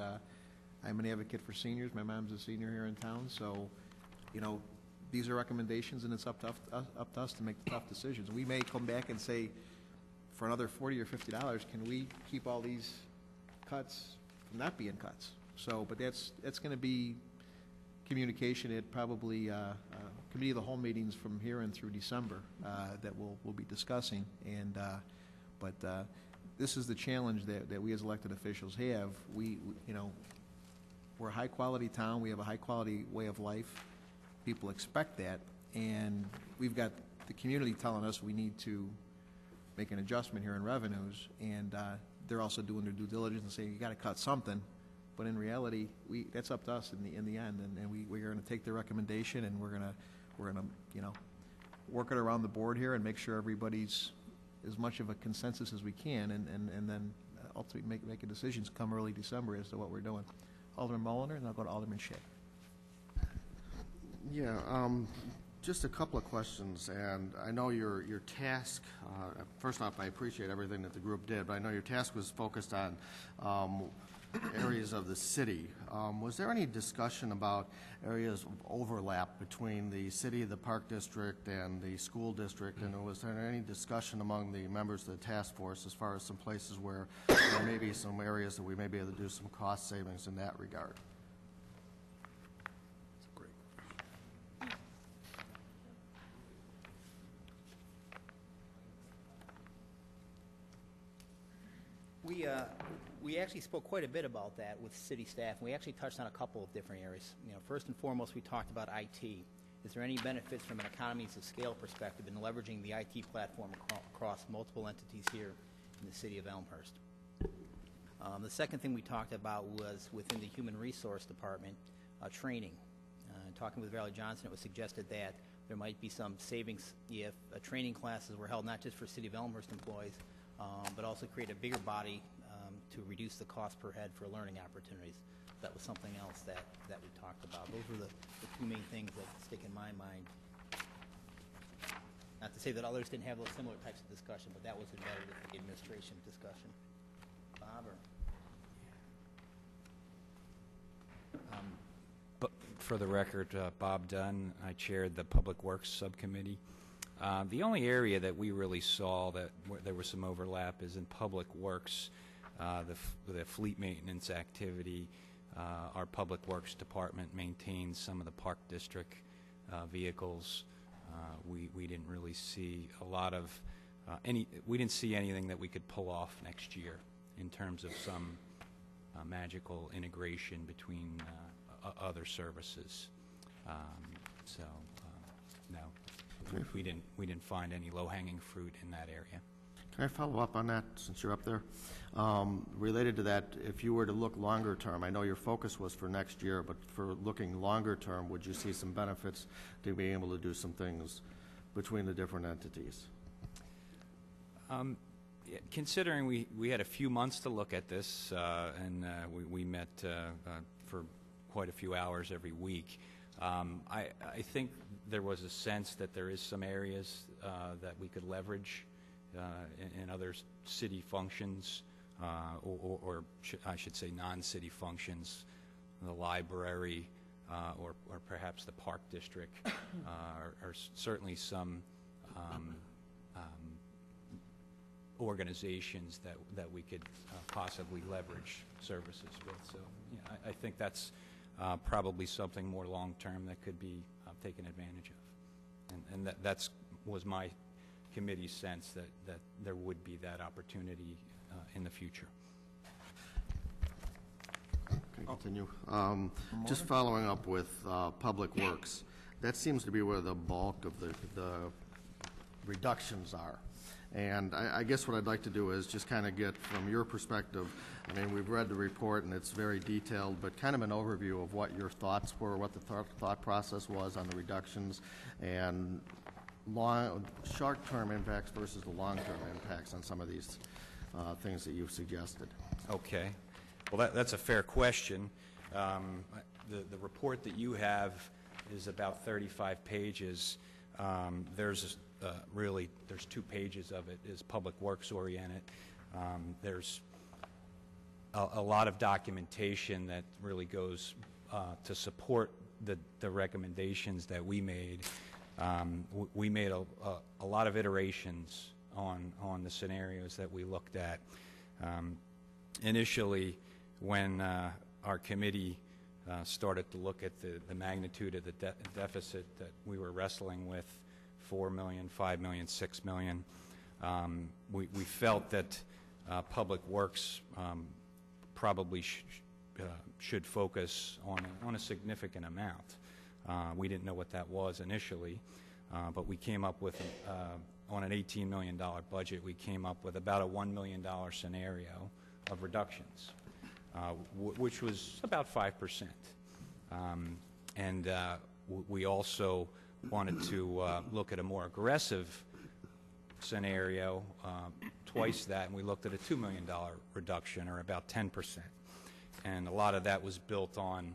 I'm an advocate for seniors. My mom's a senior here in town, so you know these are recommendations, and it's up to us to make the tough decisions. We may come back and say, for another $40 or $50, can we keep all these cuts from not being cuts? So, but that's going to be communication at probably committee of the whole meetings from here and through December that we'll be discussing. And but this is the challenge that we as elected officials have. We're a high quality town. We have a high quality way of life. People expect that, and we've got the community telling us we need to make an adjustment here in revenues, and they're also doing their due diligence and saying you got to cut something. But in reality, that's up to us in the end, and we're going to take their recommendation, and we're going to work it around the board here and make sure everybody's as much of a consensus as we can, and then ultimately make decisions come early December as to what we're doing. Alderman Mulliner, and I'll go to Alderman Shea. Yeah, just a couple of questions, and I know your task, first off, I appreciate everything that the group did, but I know your task was focused on areas of the city. Was there any discussion about areas of overlap between the city, the park district, and the school district, and was there any discussion among the members of the task force as far as some places where there may be some areas that we may be able to do some cost savings in that regard? We actually spoke quite a bit about that with city staff, and we actually touched on a couple of different areas. First and foremost, we talked about IT. Is there any benefits from an economies of scale perspective in leveraging the IT platform across multiple entities here in the city of Elmhurst? The second thing we talked about was within the Human Resource Department, training. Talking with Valerie Johnson, it was suggested that there might be some savings if training classes were held not just for City of Elmhurst employees, but also create a bigger body to reduce the cost per head for learning opportunities. That was something else that we talked about. Those were the two main things that stick in my mind. Not to say that others didn't have those similar types of discussion, but that was embedded with the administration discussion. Bob, or? But for the record, Bob Dunn, I chaired the Public Works Subcommittee. The only area that we really saw that there was some overlap is in Public Works, the fleet maintenance activity. Our Public Works Department maintains some of the Park District vehicles. We didn't really see a lot of we didn't see anything that we could pull off next year in terms of some magical integration between other services. No, we didn't find any low-hanging fruit in that area. Can I follow up on that, since you're up there? Related to that, if you were to look longer term, I know your focus was for next year, but for looking longer term, would you see some benefits to being able to do some things between the different entities? Considering we had a few months to look at this, and we met for quite a few hours every week, I think there was a sense that there is some areas that we could leverage in other city functions, or I should say non-city functions, the library, or perhaps the Park District, or certainly some organizations that we could possibly leverage services with. So yeah, I think that's probably something more long-term that could be taken advantage of. And that's was my committee's sense that there would be that opportunity in the future. Okay, continue. Just following up with Public Works, that seems to be where the bulk of the reductions are. And I guess what I'd like to do is just kind of get from your perspective, I mean, we've read the report and it's very detailed, but kind of an overview of what your thoughts were, what the thought process was on the reductions, and short-term impacts versus the long-term impacts on some of these things that you've suggested. Okay. Well, that's a fair question. The report that you have is about 35 pages. There's 2 pages of it is Public Works oriented. There's a lot of documentation that really goes to support the recommendations that we made. We made a lot of iterations on the scenarios that we looked at. Initially, when our committee started to look at the magnitude of the deficit that we were wrestling with, 4 million, 5 million, 6 million, we felt that Public Works probably should focus on a significant amount. We didn't know what that was initially, but we came up with, on an $18 million budget, we came up with about a $1 million scenario of reductions, which was about 5%. We also wanted to look at a more aggressive scenario, twice that, and we looked at a $2 million reduction, or about 10%. And a lot of that was built on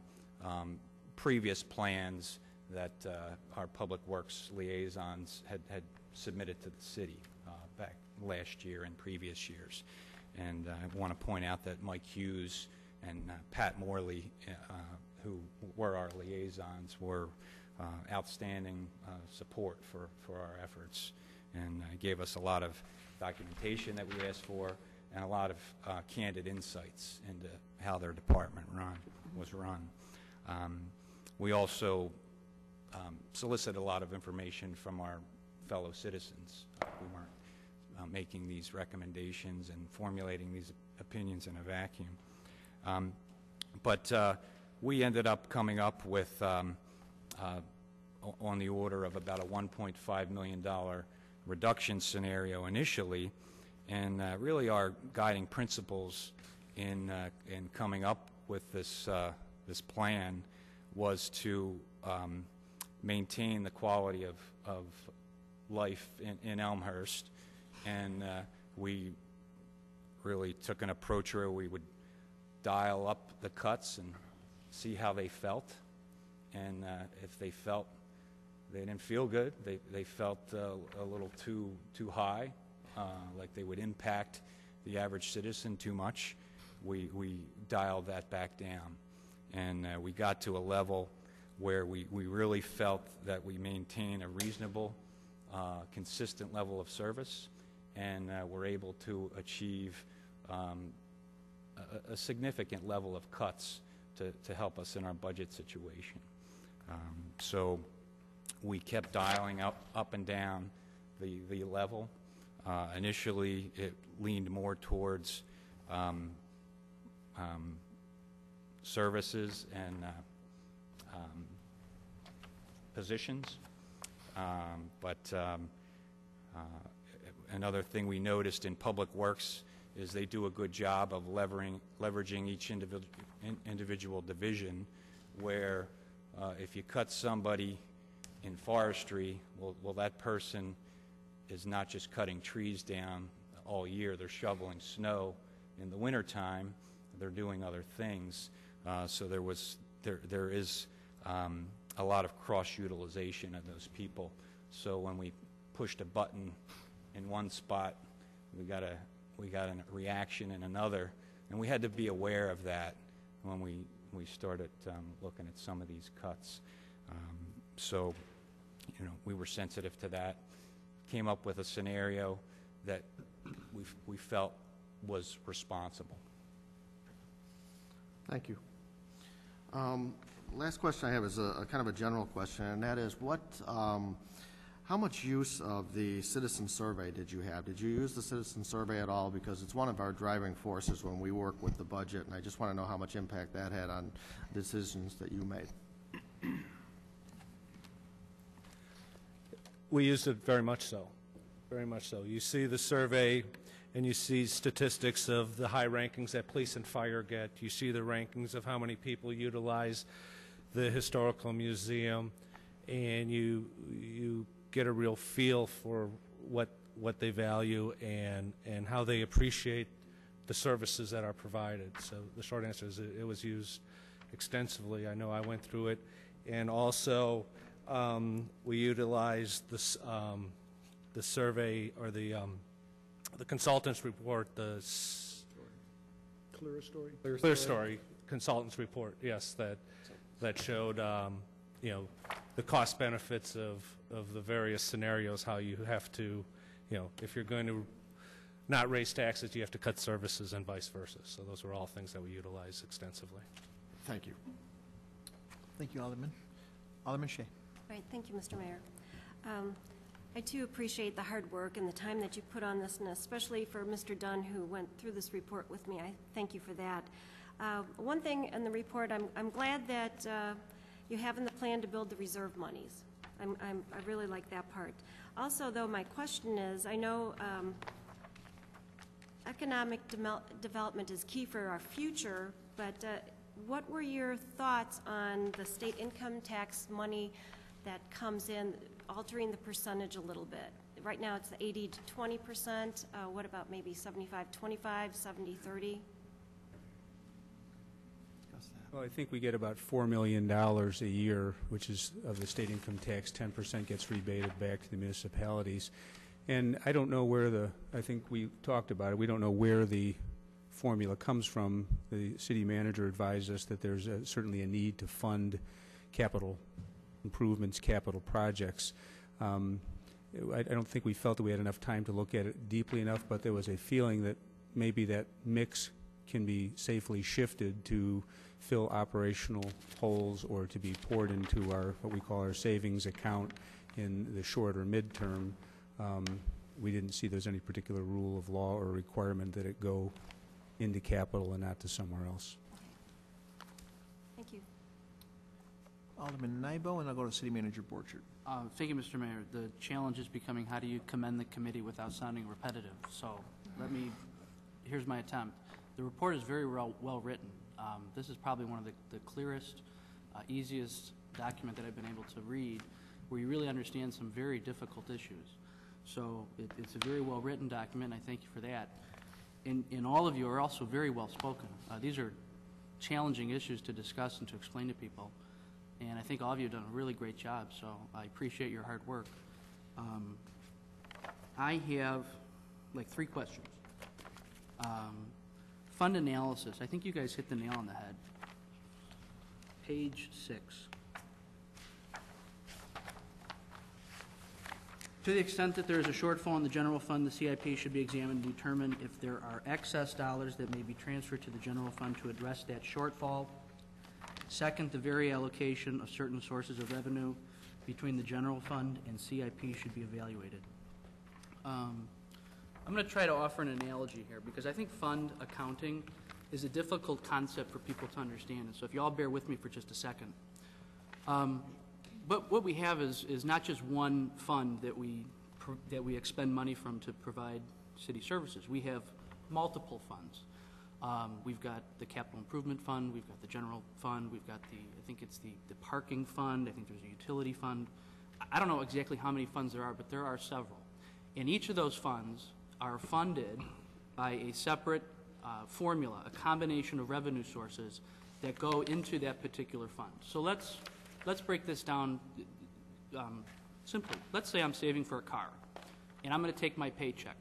previous plans that our Public Works liaisons had submitted to the city back last year and previous years. And I want to point out that Mike Hughes and Pat Morley, who were our liaisons, were outstanding support for our efforts, and gave us a lot of documentation that we asked for and a lot of candid insights into how their department was run. We also solicited a lot of information from our fellow citizens. We weren't making these recommendations and formulating these opinions in a vacuum. But we ended up coming up with, on the order of about a $1.5 million reduction scenario initially, and really our guiding principles in coming up with this plan was to maintain the quality of life in Elmhurst, and we really took an approach where we would dial up the cuts and see how they felt, and if they felt they didn't feel good, they felt a little too high, like they would impact the average citizen too much, we dialed that back down. And we got to a level where we really felt that we maintain a reasonable, consistent level of service, and were able to achieve a significant level of cuts to help us in our budget situation. So we kept dialing up and down the level. Initially, it leaned more towards services and positions. Another thing we noticed in Public Works is they do a good job of leveraging each individual division, where if you cut somebody in forestry, well, that person is not just cutting trees down all year. They're shoveling snow in the wintertime. They're doing other things. So there is a lot of cross-utilization of those people. So when we pushed a button in one spot, we got a reaction in another, and we had to be aware of that when we started looking at some of these cuts. So, we were sensitive to that. Came up with a scenario that we felt was responsible. Thank you. Last question I have is a kind of a general question, and that is how much use of the citizen survey did you have? Did you use the citizen survey at all? Because it's one of our driving forces when we work with the budget, and I just want to know how much impact that had on decisions that you made. We used it very much so, very much so. You see the survey, and you see statistics of the high rankings that police and fire get. You see the rankings of how many people utilize the historical museum, and you get a real feel for what they value and how they appreciate the services that are provided. So the short answer is it was used extensively. I know I went through it, and also we utilized this, the survey or the consultant's report, the Clear Story consultant's report. Yes, that showed the cost benefits of the various scenarios, how you have to, if you're going to not raise taxes, you have to cut services and vice versa. So those were all things that we utilized extensively. Thank you. Thank you, Alderman. Alderman Shea. Right, thank you, Mr. Mayor. I too appreciate the hard work and the time that you put on this, and especially for Mr. Dunn, who went through this report with me. I thank you for that. One thing in the report, I'm glad that you have in the plan to build the reserve monies. I really like that part. Also, though, my question is, I know economic development is key for our future, but what were your thoughts on the state income tax money that comes in, altering the percentage a little bit? Right now it's 80 to 20%. What about maybe 75-25, 70-30? Well, I think we get about $4 million a year, which is of the state income tax. 10% gets rebated back to the municipalities. And I don't know where I think we talked about it, we don't know where the formula comes from. The city manager advised us that there's certainly a need to fund capital improvements, capital projects. I don't think we felt that we had enough time to look at it deeply enough, but there was a feeling that maybe that mix can be safely shifted to fill operational holes or to be poured into our, what we call our savings account in the short or midterm. We didn't see there's any particular rule of law or requirement that it go into capital and not to somewhere else. Thank you. Alderman Nybo, and I'll go to City Manager Borchert. Thank you, Mr. Mayor. The challenge is becoming how do you commend the committee without sounding repetitive? So here's my attempt. The report is very well written. This is probably one of the clearest, easiest document that I've been able to read, where you really understand some very difficult issues. So it's a very well written document, and I thank you for that. And all of you are also very well spoken. These are challenging issues to discuss and to explain to people. and I think all of you have done a really great job, so I appreciate your hard work. I have like 3 questions. Fund analysis. I think you guys hit the nail on the head. Page 6. To the extent that there is a shortfall in the general fund, the CIP should be examined to determine if there are excess dollars that may be transferred to the general fund to address that shortfall. Second, the very allocation of certain sources of revenue between the general fund and CIP should be evaluated. I'm going to try to offer an analogy here because I think fund accounting is a difficult concept for people to understand, and so if you all bear with me for just a second. But what we have is not just one fund that we expend money from to provide city services. We have multiple funds. We've got the capital improvement fund, we've got the general fund, we've got I think it's the parking fund, I think there's a utility fund. I don't know exactly how many funds there are, but there are several. And each of those funds are funded by a separate formula, a combination of revenue sources that go into that particular fund. So let's break this down simply. Let's say I'm saving for a car, and I'm going to take my paycheck,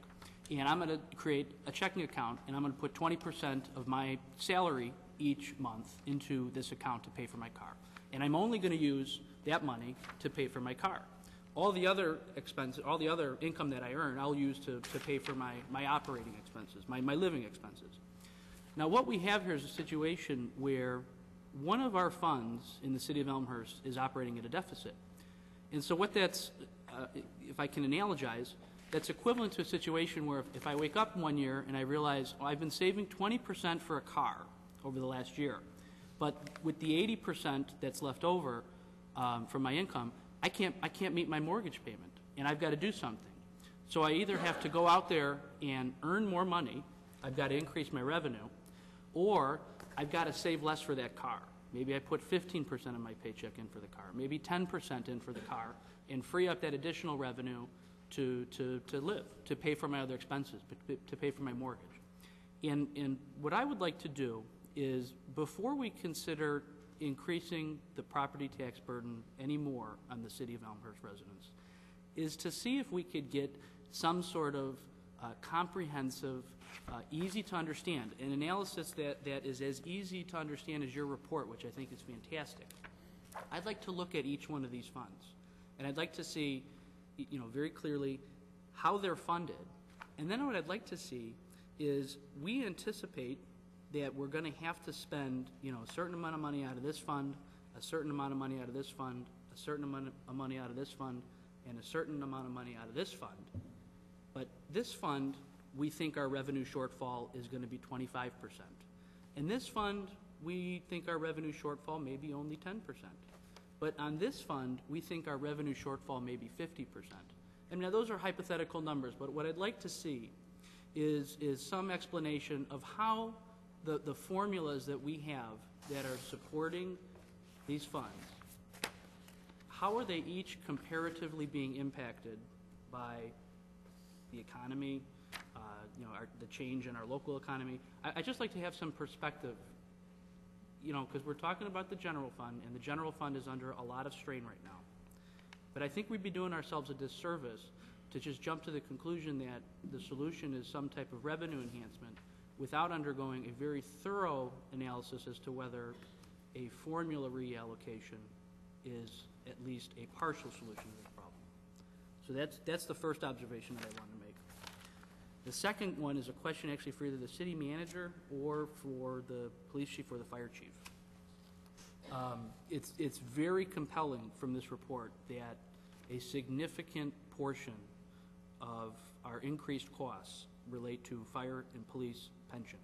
and I'm going to create a checking account, and I'm going to put 20% of my salary each month into this account to pay for my car. And I'm only going to use that money to pay for my car. All the other expenses, all the other income that I earn, I'll use to pay for my operating expenses, my living expenses. Now, what we have here is a situation where one of our funds in the city of Elmhurst is operating at a deficit. And so what that's, if I can analogize, that's equivalent to a situation where if I wake up one year and I realize, oh, I've been saving 20% for a car over the last year, but with the 80% that's left over from my income, I can't meet my mortgage payment, and I've got to do something. So I either have to go out there and earn more money, I've got to increase my revenue, or I've got to save less for that car. Maybe I put 15% of my paycheck in for the car, maybe 10% in for the car, and free up that additional revenue to live, to pay for my other expenses, to pay for my mortgage. And what I would like to do is, before we consider increasing the property tax burden any more on the city of Elmhurst residents, is to see if we could get some sort of comprehensive, easy to understand, an analysis that is as easy to understand as your report, which I think is fantastic. I'd like to look at each one of these funds, and I'd like to see, very clearly how they're funded. And then what I'd like to see is, we anticipate that we're going to have to spend, a certain amount of money out of this fund, a certain amount of money out of this fund, a certain amount of money out of this fund, and a certain amount of money out of this fund. But this fund, we think our revenue shortfall is going to be 25%. In this fund, we think our revenue shortfall may be only 10%. But on this fund, we think our revenue shortfall may be 50%. And now those are hypothetical numbers, but what I'd like to see is some explanation of how the formulas that we have that are supporting these funds, how are they each comparatively being impacted by the economy, the change in our local economy. I'd just like to have some perspective, because we're talking about the general fund, and the general fund is under a lot of strain right now. But I think we'd be doing ourselves a disservice to just jump to the conclusion that the solution is some type of revenue enhancement without undergoing a very thorough analysis as to whether a formula reallocation is at least a partial solution to this problem. So that's the first observation that I wanted to make. The second one is a question actually for either the city manager or for the police chief or the fire chief. It's very compelling from this report that a significant portion of our increased costs relate to fire and police pension,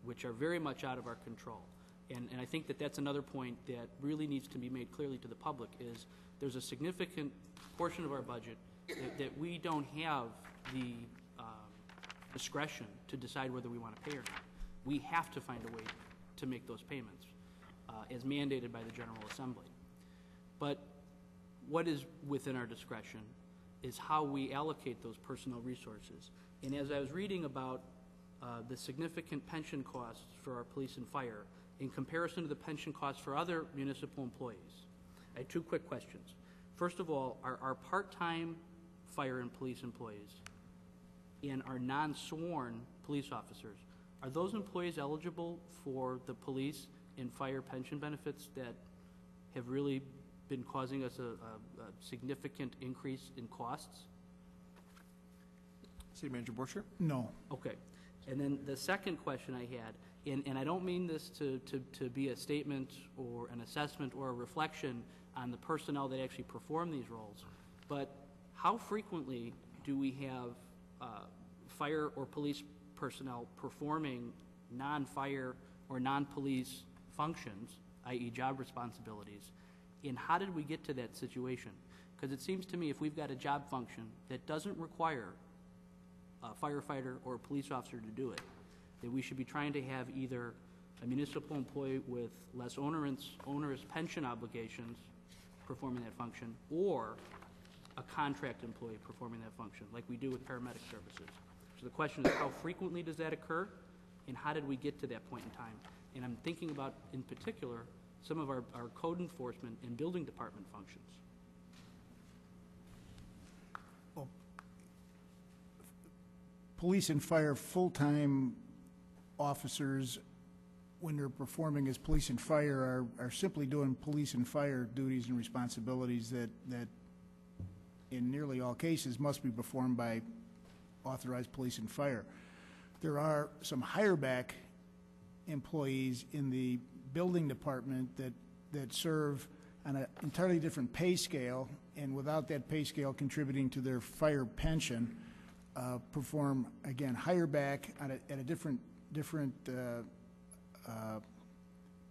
which are very much out of our control. And I think that that's another point that really needs to be made clearly to the public, is there's a significant portion of our budget that we don't have the discretion to decide whether we want to pay or not. We have to find a way to make those payments as mandated by the General Assembly. But what is within our discretion is how we allocate those personnel resources. And as I was reading about the significant pension costs for our police and fire in comparison to the pension costs for other municipal employees, I have two quick questions. First of all, our part-time fire and police employees and our non-sworn police officers, are those employees eligible for the police and fire pension benefits that have really been causing us a significant increase in costs? City Manager Borcher? No. Okay. And then the second question I had, and I don't mean this to be a statement or an assessment or a reflection on the personnel that actually perform these roles, but how frequently do we have fire or police personnel performing non-fire or non-police functions, i.e. job responsibilities, and how did we get to that situation? Because it seems to me if we've got a job function that doesn't require a firefighter or a police officer to do it, that we should be trying to have either a municipal employee with less onerous pension obligations performing that function, or a contract employee performing that function, like we do with paramedic services. So the question is, how frequently does that occur, and how did we get to that point in time? And I'm thinking about, in particular, some of our code enforcement and building department functions. Police and fire full-time officers, when they're performing as police and fire, are simply doing police and fire duties and responsibilities that in nearly all cases must be performed by authorized police and fire. There are some higher-back employees in the building department that serve on an entirely different pay scale, and without that pay scale contributing to their fire pension, perform, again, higher back at a different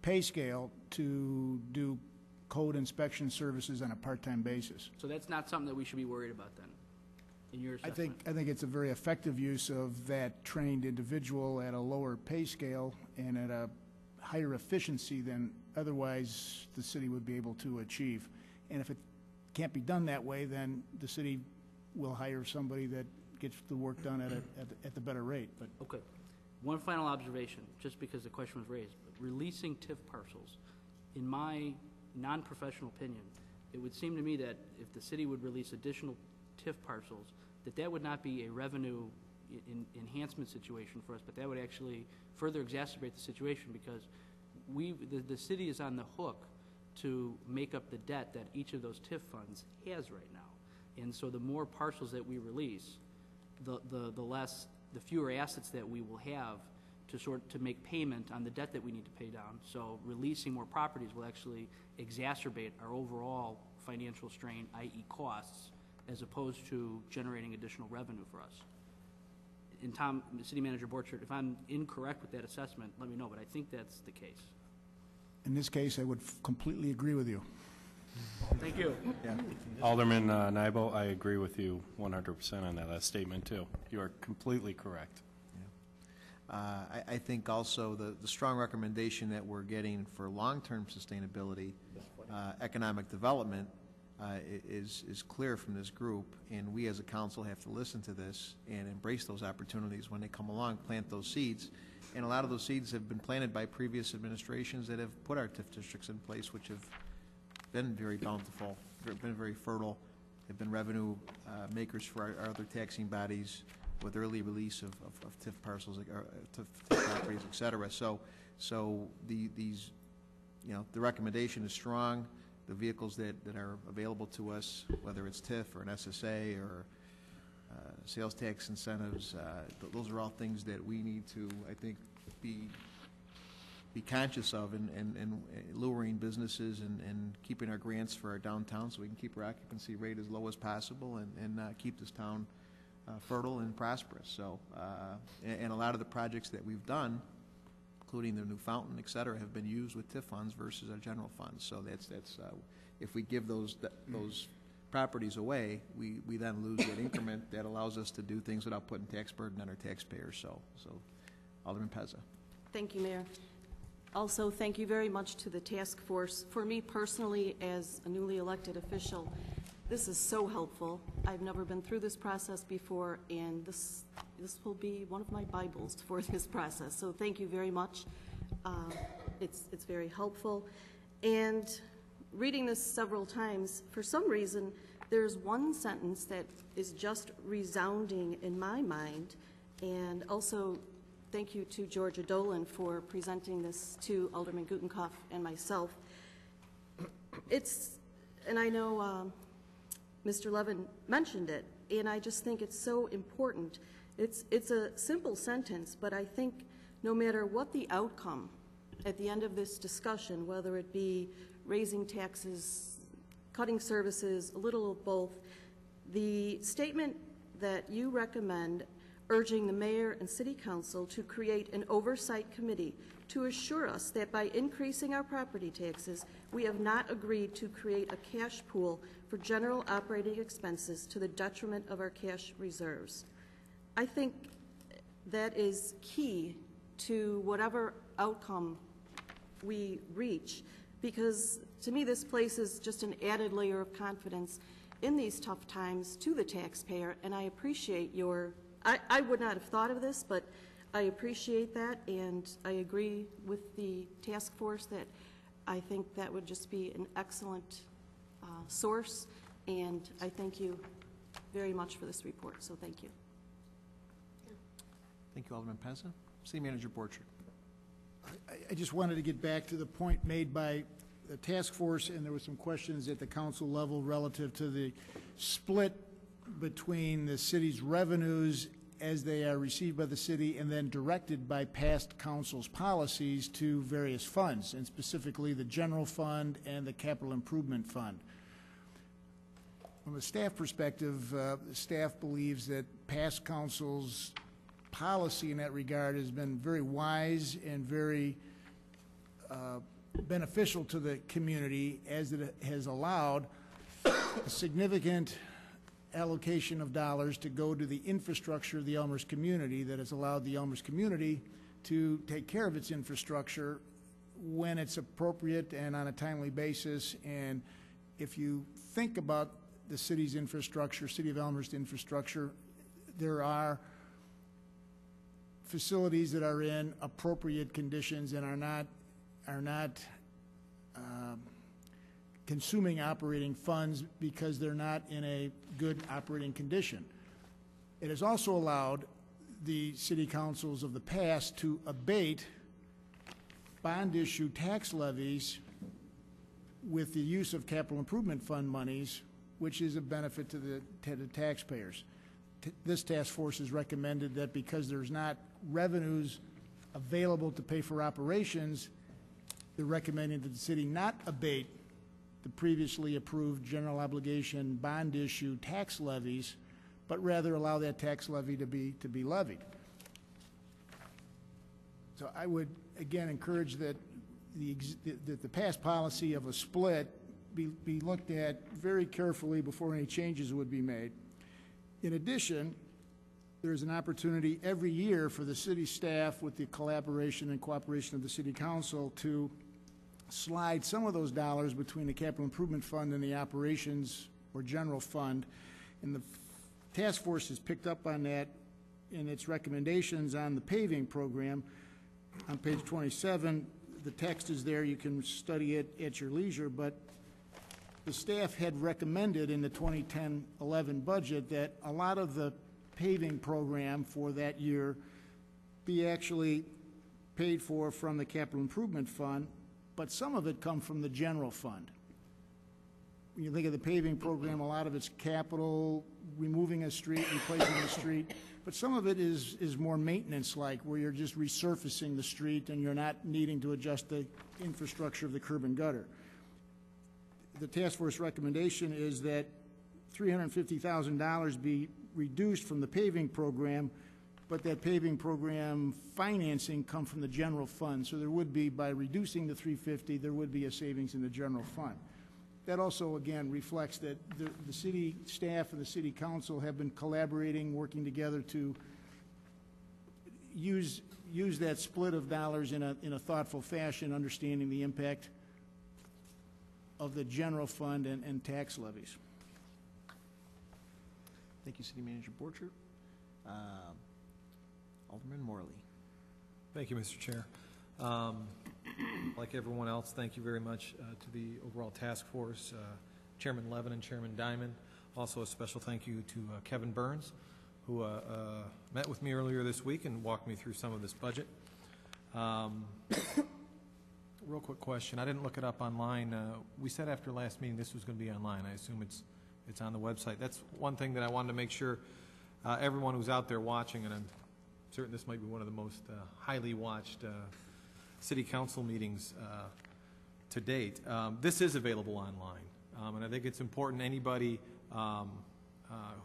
pay scale to do code inspection services on a part-time basis. So that's not something that we should be worried about then, in your assessment? I think it's a very effective use of that trained individual at a lower pay scale and at a higher efficiency than otherwise the city would be able to achieve. And if it can't be done that way, then the city will hire somebody that gets the work done at the better rate. But okay. One final observation, just because the question was raised. Releasing TIF parcels, in my non-professional opinion, it would seem to me that if the city would release additional TIF parcels, that would not be a revenue enhancement situation for us, but that would actually further exacerbate the situation, because the city is on the hook to make up the debt that each of those TIF funds has right now. And so the more parcels that we release, the fewer assets that we will have to make payment on the debt that we need to pay down. So releasing more properties will actually exacerbate our overall financial strain, i.e. costs, as opposed to generating additional revenue for us. And Tom, City Manager Borchert, if I'm incorrect with that assessment, let me know, but I think that's the case. in this case, I would completely agree with you. Thank you. Yeah. Alderman Nybo, I agree with you 100% on that last statement, too. You are completely correct. I think also the strong recommendation that we're getting for long-term sustainability, economic development, is clear from this group, and we as a council have to listen to this and embrace those opportunities when they come along, plant those seeds. And a lot of those seeds have been planted by previous administrations that have put our TIF districts in place, which have been very bountiful, been very fertile, have been revenue makers for our other taxing bodies, with early release of TIF parcels, TIF properties, et cetera. So these, you know, the recommendation is strong. The vehicles that are available to us, whether it's TIF or an SSA or sales tax incentives, those are all things that we need to, I think, be conscious of and luring businesses and keeping our grants for our downtown so we can keep our occupancy rate as low as possible and keep this town fertile and prosperous. So, and a lot of the projects that we've done, including the new fountain, et cetera, have been used with TIF funds versus our general funds. So that's if we give those properties away, we then lose that increment that allows us to do things without putting tax burden on our taxpayers. So Alderman Pezza. Thank you, Mayor. Also, thank you very much to the task force. For me personally, as a newly elected official, this is so helpful. I've never been through this process before, and this will be one of my Bibles for this process. So thank you very much. It's very helpful. And reading this several times, for some reason, there's one sentence that is just resounding in my mind, and also thank you to Georgia Dolan for presenting this to Alderman Gutenkopf and myself. And I know Mr. Levin mentioned it, and I just think it's so important. It's a simple sentence, but I think no matter what the outcome at the end of this discussion, whether it be raising taxes, cutting services, a little of both, the statement that you recommend urging the mayor and city council to create an oversight committee to assure us that by increasing our property taxes, we have not agreed to create a cash pool for general operating expenses to the detriment of our cash reserves. I think that is key to whatever outcome we reach, because to me this places just an added layer of confidence in these tough times to the taxpayer, and I appreciate your, I would not have thought of this, but I appreciate that, and I agree with the task force that I think that would just be an excellent source, and I thank you very much for this report, so thank you. Thank you, Alderman Pezza. City Manager Borchert. I just wanted to get back to the point made by the task force, and there were some questions at the council level relative to the split between the city's revenues as they are received by the city and then directed by past council's policies to various funds, and specifically the general fund and the capital improvement fund. From a staff perspective, the staff believes that past council's policy in that regard has been very wise and very beneficial to the community, as it has allowed a significant allocation of dollars to go to the infrastructure of the Elmhurst community that has allowed the Elmhurst community to take care of its infrastructure when it's appropriate and on a timely basis. And if you think about the city's infrastructure, City of Elmhurst infrastructure, there are facilities that are in appropriate conditions and are not consuming operating funds because they're not in a good operating condition. It has also allowed the city councils of the past to abate bond issue tax levies with the use of capital improvement fund monies, which is a benefit to the taxpayers. This task force has recommended that because there's not revenues available to pay for operations, they're recommending that the city not abate the previously approved general obligation bond issue tax levies, but rather allow that tax levy to be levied. So I would again encourage that the past policy of a split be looked at very carefully before any changes would be made. In addition, there's an opportunity every year for the city staff, with the collaboration and cooperation of the city council, to slide some of those dollars between the capital improvement fund and the operations or general fund. And the task force has picked up on that in its recommendations on the paving program. On page 27, the text is there. You can study it at your leisure, but the staff had recommended in the 2010-11 budget that a lot of the paving program for that year be actually paid for from the capital improvement fund, but some of it come from the general fund. When you think of the paving program, a lot of it's capital, removing a street, replacing a street, but some of it is more maintenance-like, where you're just resurfacing the street and you're not needing to adjust the infrastructure of the curb and gutter. The task force recommendation is that $350,000 be reduced from the paving program, but that paving program financing come from the general fund. So there would be, by reducing the $350,000, there would be a savings in the general fund. That also, again, reflects that the city staff and the city council have been collaborating, working together to use that split of dollars in a thoughtful fashion, understanding the impact of the general fund and tax levies. Thank you, City Manager Borchert. Alderman Morley. Thank you, Mr. Chair. Like everyone else, thank you very much to the overall task force, Chairman Levin and Chairman Diamond. Also a special thank you to Kevin Burns, who met with me earlier this week and walked me through some of this budget. Real quick question. I didn't look it up online. We said after last meeting this was going to be online. I assume it's on the website. That's one thing that I wanted to make sure everyone who's out there watching, and I'm certain this might be one of the most highly watched city council meetings to date. This is available online, and I think it's important anybody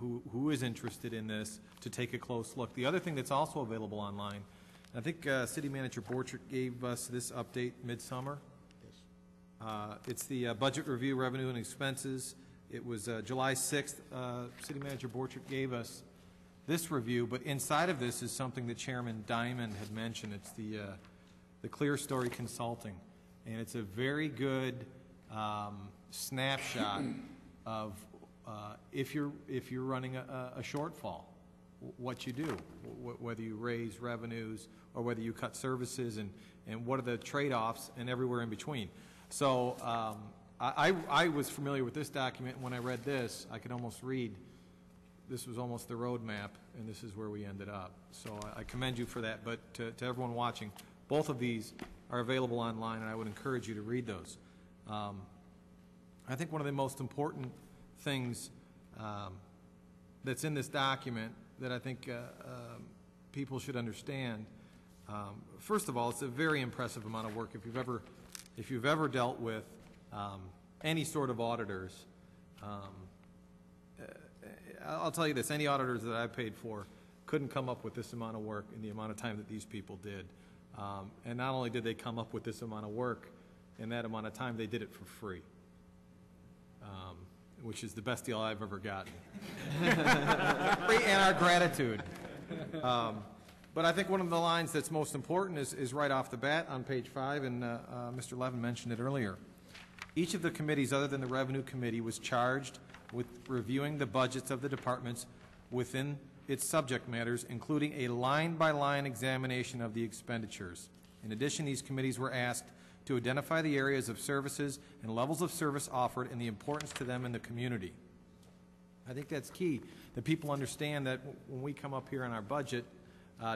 who is interested in this to take a close look. The other thing that's also available online, I think City Manager Borchert gave us this update midsummer. It's the budget review, revenue and expenses. It was July 6th. City Manager Borchert gave us this review, but inside of this is something that Chairman Diamond had mentioned. It's the Clear Story Consulting, and it's a very good snapshot of if you're running a shortfall, what you do, whether you raise revenues or whether you cut services, and what are the trade-offs and everywhere in between. So I was familiar with this document. When I read this, I could almost read, this was almost the roadmap, and this is where we ended up. So I commend you for that. But to everyone watching, both of these are available online, and I would encourage you to read those. I think one of the most important things that's in this document that I think people should understand, first of all, it's a very impressive amount of work. If you've ever dealt with any sort of auditors, I'll tell you this, any auditors that I've paid for couldn't come up with this amount of work in the amount of time that these people did. And not only did they come up with this amount of work in that amount of time, they did it for free, which is the best deal I've ever gotten. Free and our gratitude. But I think one of the lines that's most important is right off the bat on page 5, and Mr. Levin mentioned it earlier. Each of the committees other than the Revenue Committee was charged with reviewing the budgets of the departments within its subject matters, including a line-by-line examination of the expenditures. In addition, these committees were asked to identify the areas of services and levels of service offered and the importance to them in the community. I think that's key, that people understand that when we come up here in our budget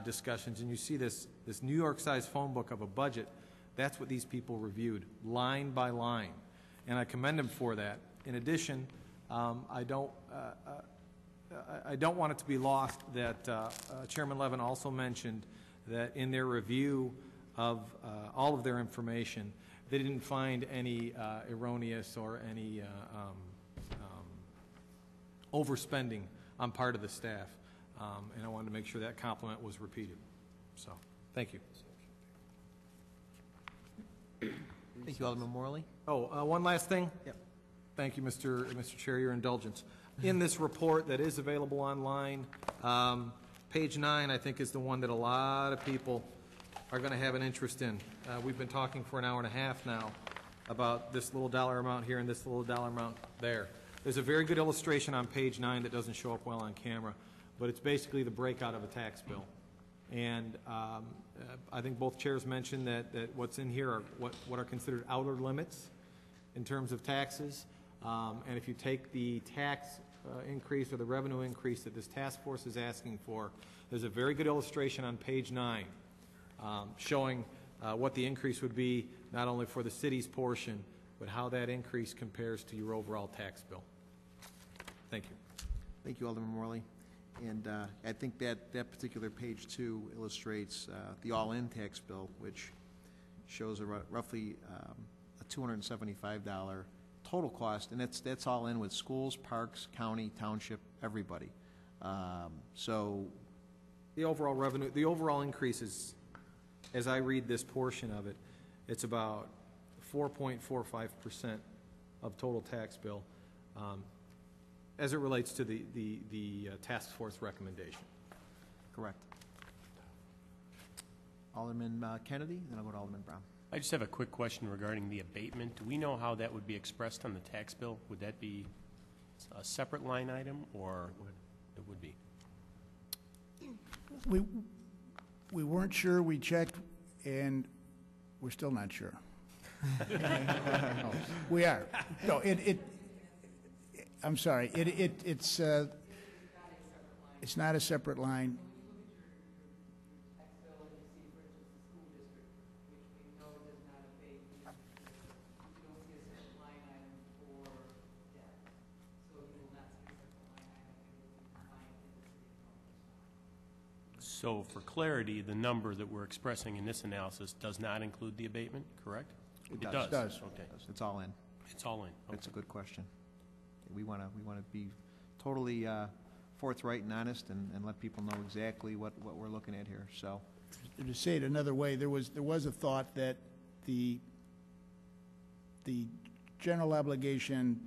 discussions and you see this New York-sized phone book of a budget, that's what these people reviewed, line by line. And I commend them for that. In addition, I don't want it to be lost that Chairman Levin also mentioned that in their review of all of their information, they didn't find any erroneous or any overspending on part of the staff. And I wanted to make sure that compliment was repeated. So, thank you. Thank you, Alderman Morley. Oh, one last thing. Yep. Thank you, Mr. Chair, your indulgence. In this report that is available online, page 9, I think, is the one that a lot of people are going to have an interest in. We've been talking for an hour and a half now about this little dollar amount here and this little dollar amount there. There's a very good illustration on page 9 that doesn't show up well on camera, but it's basically the breakout of a tax bill. And I think both chairs mentioned that what's in here are what are considered outer limits in terms of taxes. And if you take the tax increase or the revenue increase that this task force is asking for, there's a very good illustration on page 9 showing what the increase would be not only for the city's portion, but how that increase compares to your overall tax bill. Thank you. Thank you, Alderman Morley. And I think that particular page 2 illustrates the all-in tax bill, which shows roughly a $275 total cost, and that's all in with schools, parks, county, township, everybody. So the overall revenue, the overall increase is, as I read this portion of it, it's about 4.45% of total tax bill as it relates to the task force recommendation. Correct. Alderman Kennedy, then I'll go to Alderman Brown. I just have a quick question regarding the abatement. Do we know how that would be expressed on the tax bill? Would that be a separate line item, or it would be? We weren't sure. We checked, and We're still not sure. We are. No, I'm sorry, it's not a separate line. So for clarity, the number that we're expressing in this analysis does not include the abatement, correct? It does. does. Okay. It's all in. It's all in. That's a good question. We want to be totally forthright and honest and let people know exactly what we're looking at here, so. To say it another way, there was a thought that the general obligation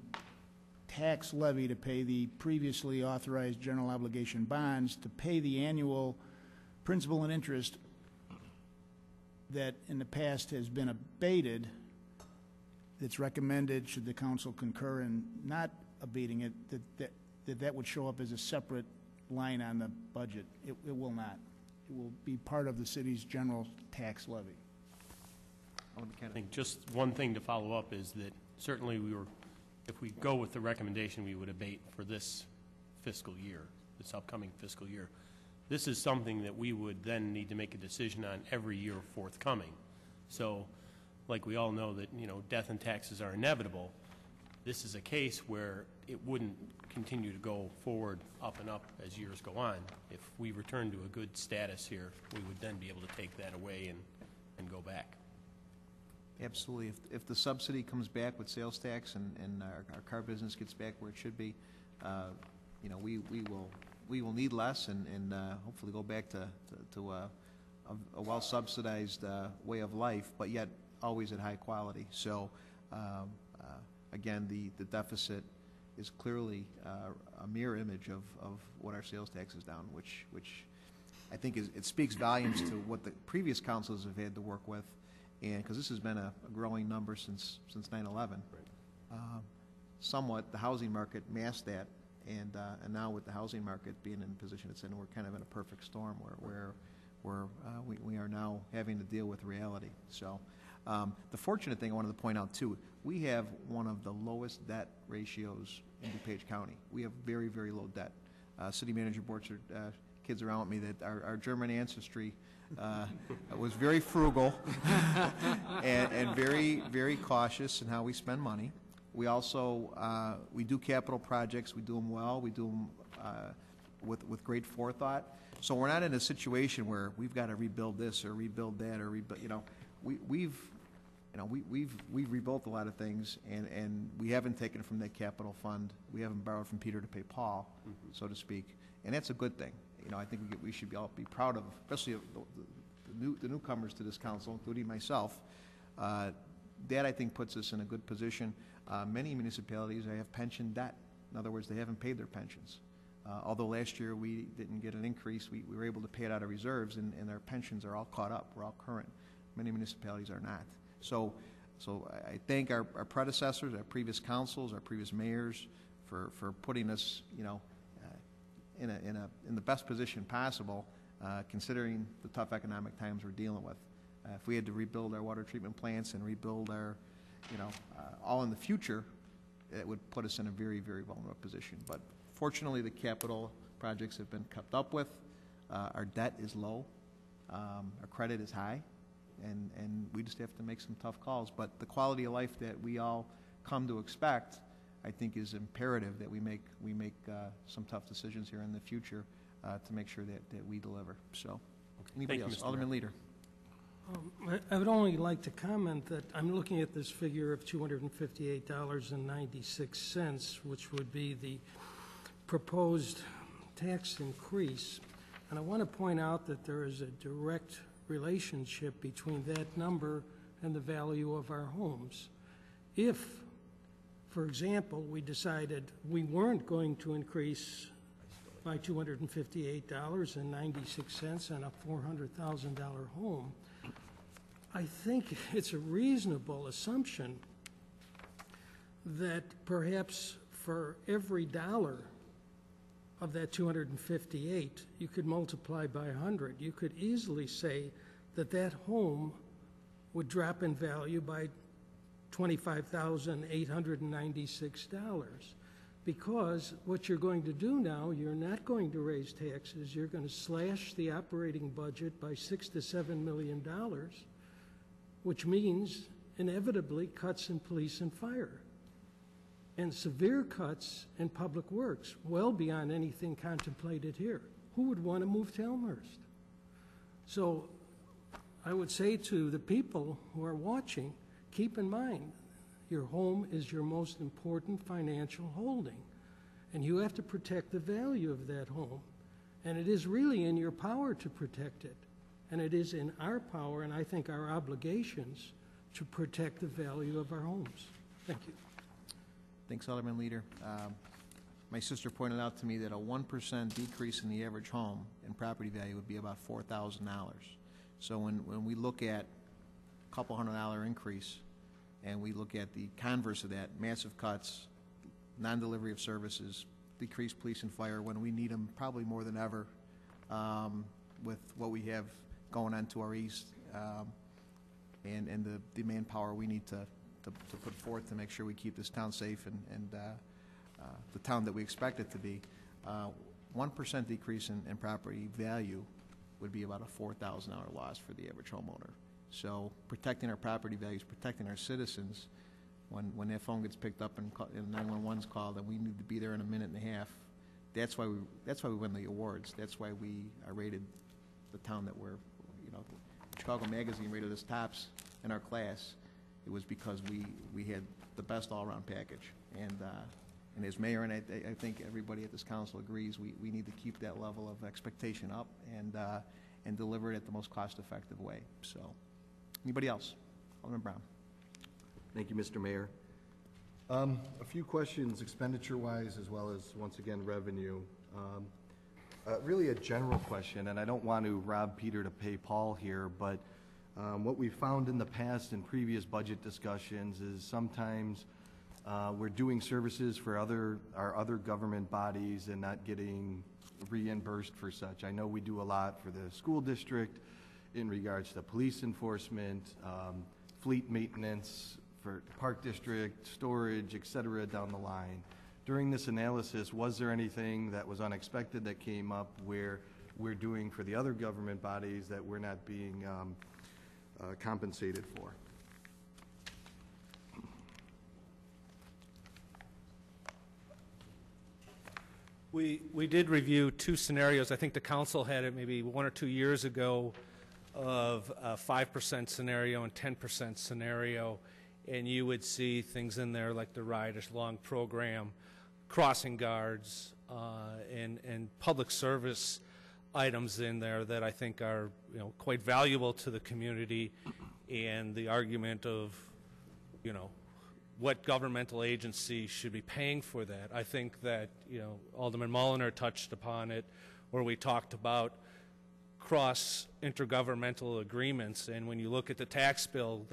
tax levy to pay the previously authorized general obligation bonds, to pay the annual principal and interest that in the past has been abated, it's recommended, should the council concur in not abating it, that would show up as a separate line on the budget. It will not. It will be part of the city's general tax levy. I think just one thing to follow up is that certainly if we go with the recommendation, we would abate for this fiscal year, this upcoming fiscal year. This is something that we would then need to make a decision on every year forthcoming. So, like we all know that, death and taxes are inevitable. This is a case where it wouldn't continue to go forward up and up as years go on. If we return to a good status here, we would then be able to take that away and go back. Absolutely. If the subsidy comes back with sales tax and our car business gets back where it should be, we will need less and hopefully go back to a well-subsidized way of life, but yet always at high quality. So, again, the deficit is clearly a mirror image of what our sales tax is down, which I think it speaks volumes to what the previous councils have had to work with, and because this has been a growing number since 9/11. Somewhat, the housing market masked that. And now with the housing market being in the position it's in, we're kind of in a perfect storm where we are now having to deal with reality. So the fortunate thing I wanted to point out too, we have one of the lowest debt ratios in DuPage County. We have very, very low debt. City manager boards kids around with me that our German ancestry was very frugal and very, very cautious in how we spend money. We also we do capital projects. We do them well. We do them with great forethought. So we're not in a situation where we've got to rebuild this or rebuild that or rebuild. We've rebuilt a lot of things, and we haven't taken from that capital fund. We haven't borrowed from Peter to pay Paul, so to speak, and that's a good thing. I think we should all be proud of, especially the newcomers to this council, including myself. That I think puts us in a good position. Many municipalities have pension debt. In other words, they haven't paid their pensions. Although last year we didn't get an increase, we were able to pay it out of reserves, and our pensions are all caught up. We're all current. Many municipalities are not. So I thank our predecessors, our previous councils, our previous mayors for putting us, in the best position possible, considering the tough economic times we're dealing with. If we had to rebuild our water treatment plants and rebuild our, all in the future, it would put us in a very, very vulnerable position. But fortunately, the capital projects have been kept up with. Our debt is low. Our credit is high. And we just have to make some tough calls. But the quality of life that we all come to expect, I think, is imperative that we make some tough decisions here in the future to make sure that we deliver. So, anybody else? Alderman Leader. I would only like to comment that I'm looking at this figure of $258.96, which would be the proposed tax increase. And I want to point out that there is a direct relationship between that number and the value of our homes. If, for example, we decided we weren't going to increase by $258.96 on a $400,000 home, I think it's a reasonable assumption that perhaps for every dollar of that 258, you could multiply by 100. You could easily say that that home would drop in value by $25,896. Because what you're going to do now, you're not going to raise taxes, you're going to slash the operating budget by $6 to $7 million, which means inevitably cuts in police and fire, and severe cuts in public works, well beyond anything contemplated here. Who would want to move to Elmhurst? So I would say to the people who are watching, keep in mind, your home is your most important financial holding, and you have to protect the value of that home. And it is really in your power to protect it, and it is in our power, and I think our obligations, to protect the value of our homes. Thank you. Thanks, Alderman Leader. My sister pointed out to me that a 1% decrease in the average home in property value would be about $4,000. So when we look at a couple $100 increase, and we look at the converse of that, massive cuts, non-delivery of services, decreased police and fire when we need them probably more than ever, with what we have going on to our east, and the manpower we need to put forth to make sure we keep this town safe and the town that we expect it to be. 1% decrease in property value would be about a $4,000 loss for the average homeowner. So protecting our property values, protecting our citizens, when that phone gets picked up and 911's called and we need to be there in a minute and a half, that's why we win the awards. That's why we are rated the town that we're, Chicago Magazine rated us tops in our class. It was because we had the best all-around package. And as mayor, and I think everybody at this council agrees, we need to keep that level of expectation up and deliver it at the most cost-effective way. So, anybody else? Alderman Brown. Thank you, Mr. Mayor. A few questions expenditure-wise as well as, once again, revenue. Really a general question, and I don't want to rob Peter to pay Paul here, but what we've found in the past in previous budget discussions is sometimes we're doing services for our other government bodies and not getting reimbursed for such. I know we do a lot for the school district in regards to police enforcement, fleet maintenance, for park district, storage, et cetera, down the line. During this analysis, was there anything that was unexpected that came up where we're doing for the other government bodies that we're not being compensated for? We did review two scenarios. I think the council had it maybe 1 or 2 years ago of a 5% scenario and 10% scenario, and you would see things in there like the ride-along program, crossing guards, and public service items in there that I think are quite valuable to the community, and the argument of what governmental agency should be paying for that. I think that Alderman Mulliner touched upon it, where we talked about cross intergovernmental agreements, and when you look at the tax bill,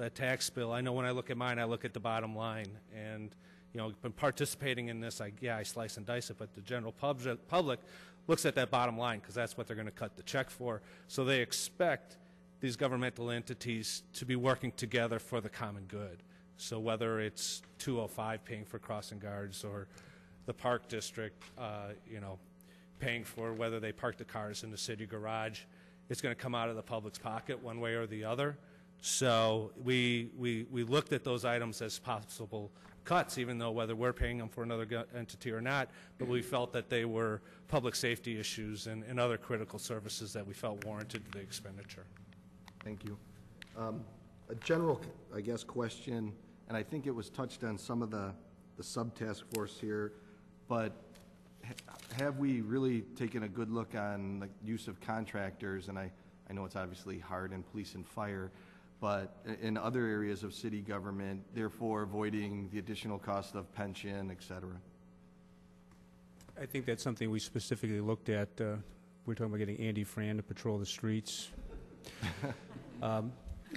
I know when I look at mine, I look at the bottom line, and been participating in this, I slice and dice it, but the general public looks at that bottom line because that's what they're going to cut the check for. So they expect these governmental entities to be working together for the common good. So whether it's 205 paying for crossing guards or the park district, paying for whether they park the cars in the city garage, it's going to come out of the public's pocket one way or the other. So we looked at those items as possible cuts, even though whether we're paying them for another entity or not, but we felt that they were public safety issues and other critical services that we felt warranted the expenditure. Thank you. A general, I guess, question, and I think it was touched on some of the sub-task force here, but have we really taken a good look on the use of contractors? And I know it's obviously hard in police and fire, but in other areas of city government, therefore avoiding the additional cost of pension, et cetera? I think that's something we specifically looked at. We're talking about getting Andy Fran to patrol the streets.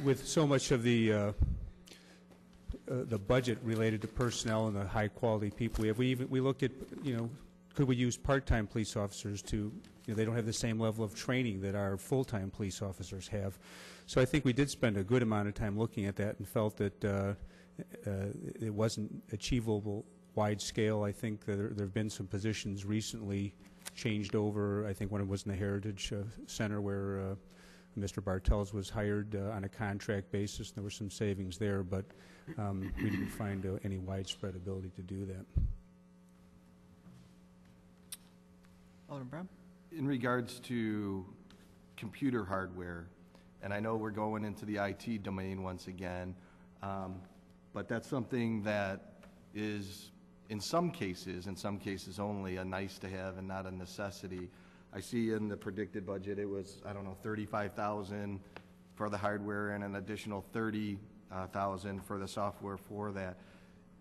With so much of the budget related to personnel and the high quality people we have, we looked at could we use part-time police officers to, they don't have the same level of training that our full-time police officers have. So I think we did spend a good amount of time looking at that and felt that it wasn't achievable wide scale. I think that there have been some positions recently changed over. I think one was in the Heritage Center where Mr. Bartels was hired on a contract basis. There were some savings there, but we didn't find any widespread ability to do that. Alderman Brown? In regards to computer hardware, and I know we're going into the IT domain once again, but that's something that is, in some cases only, a nice to have and not a necessity. I see in the predicted budget it was, I don't know, $35,000 for the hardware and an additional $30,000 for the software for that.